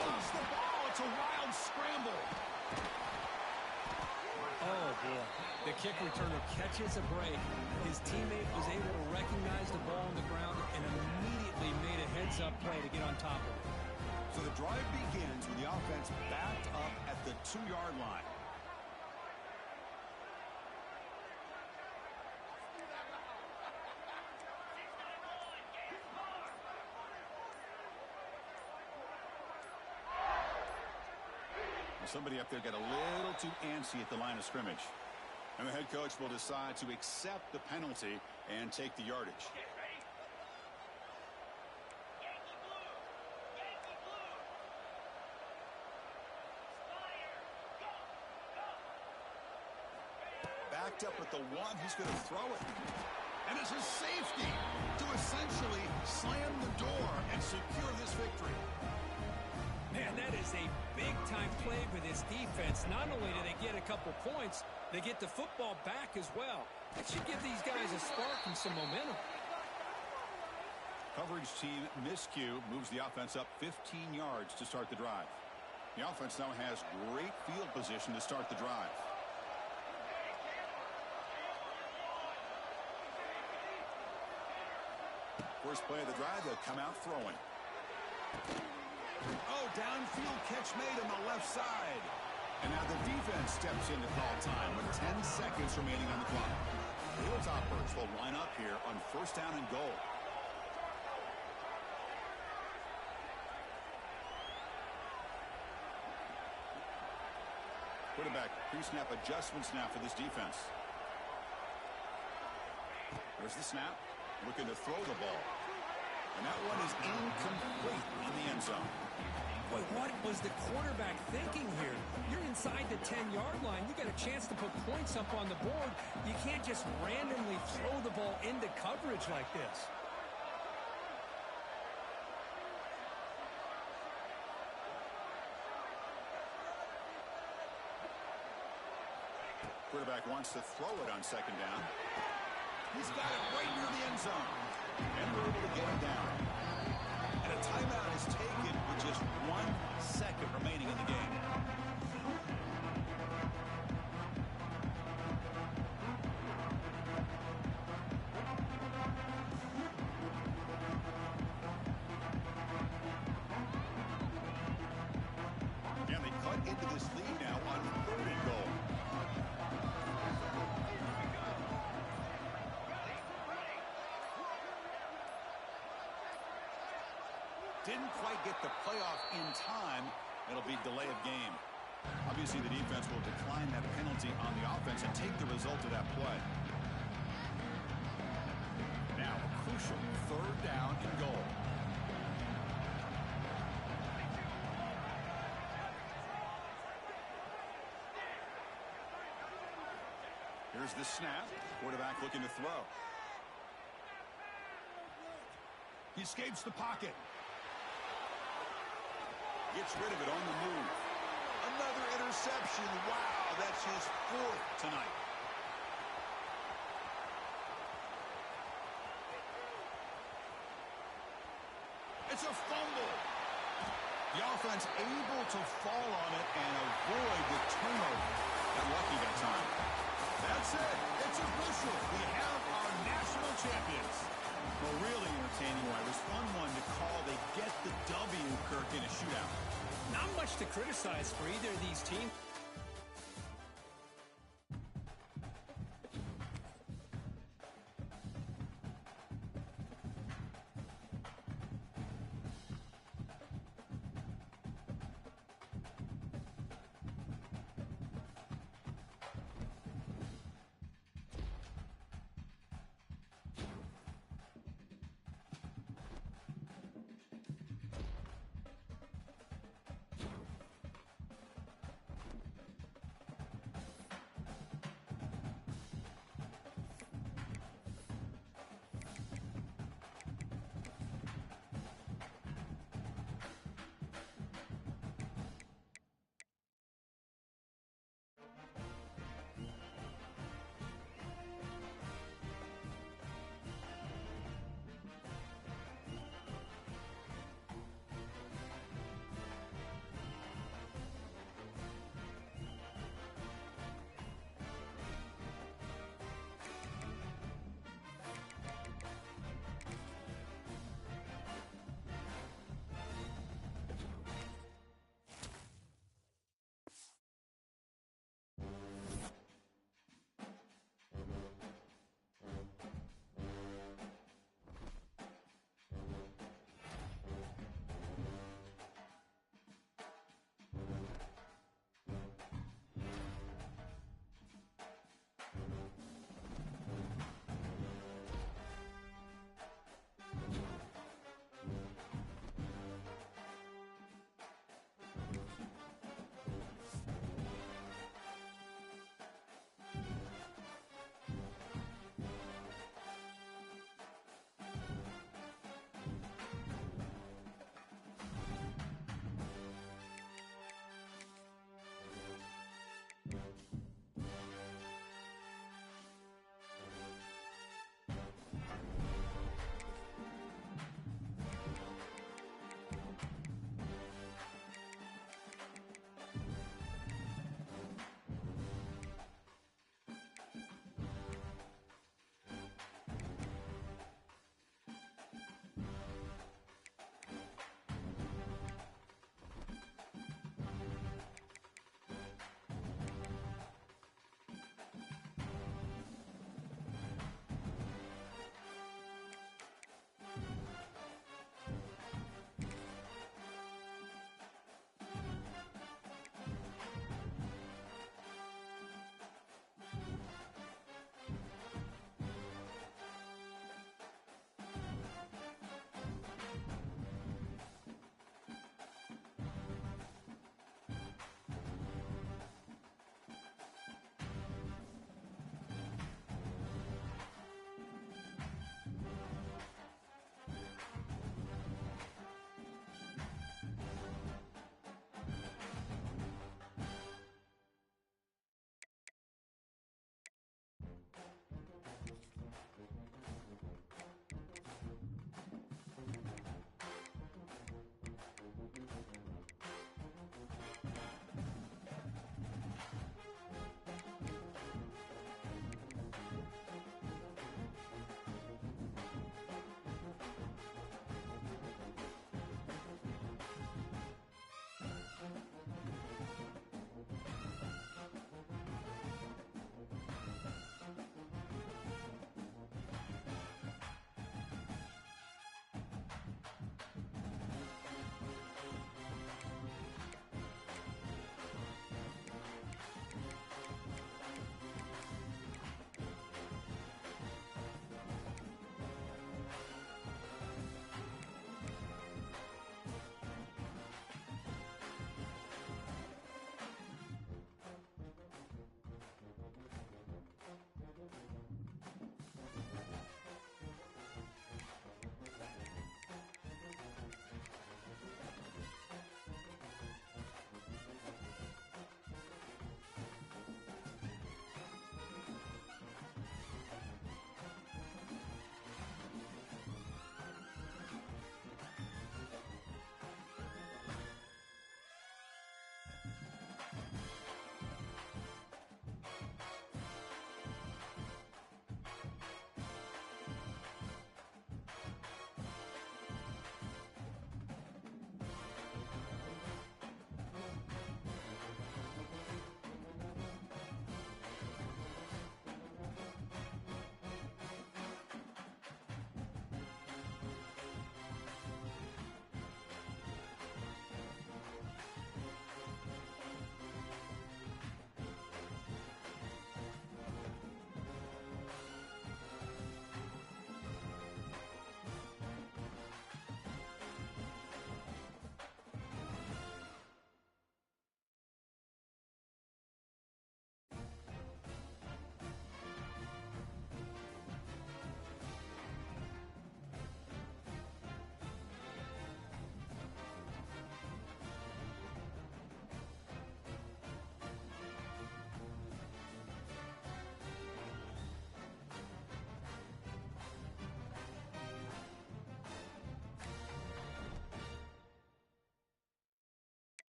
lost the ball. It's a wild scramble. Oh, boy. The kick returner catches a break. His teammate was able to recognize the ball on the ground and immediately made a heads-up play to get on top of it. So the drive begins with the offense backed up at the 2-yard line. Somebody up there got a little too antsy at the line of scrimmage. And the head coach will decide to accept the penalty and take the yardage. Backed up at the 1, he's going to throw it. And it's a safety to essentially slam the door and secure this victory. Man, that is a big-time play for this defense. Not only do they get a couple points, they get the football back as well. That should give these guys a spark and some momentum. Coverage team miscue moves the offense up 15 yards to start the drive. The offense now has great field position to start the drive. First play of the drive, they'll come out throwing. Oh, downfield catch made on the left side. And now the defense steps in to call time with 10 seconds remaining on the clock. The Hilltoppers will line up here on 1st down and goal. Quarterback pre-snap adjustments now for this defense. There's the snap. Looking to throw the ball. And that one is incomplete in the end zone. Boy, what was the quarterback thinking here? You're inside the 10-yard line. You got a chance to put points up on the board. You can't just randomly throw the ball into coverage like this. Quarterback wants to throw it on second down. He's got it right near the end zone. And we're able to get him down. And a timeout is taken with just 1 second remaining in the game. And they cut into this lead now on 3rd and goal. Didn't quite get the playoff in time. It'll be delay of game. Obviously, the defense will decline that penalty on the offense and take the result of that play. Now, a crucial 3rd down and goal. Here's the snap. Quarterback looking to throw. He escapes the pocket. Gets rid of it on the move. Another interception. Wow, that's his 4th tonight. It's a fumble. The offense able to fall on it and avoid the turnover. Got lucky that time. That's it. It's official. We have our national champions. Well, really entertaining one. It was fun one to call. They get the W, Kirk, in a shootout. Not much to criticize for either of these teams.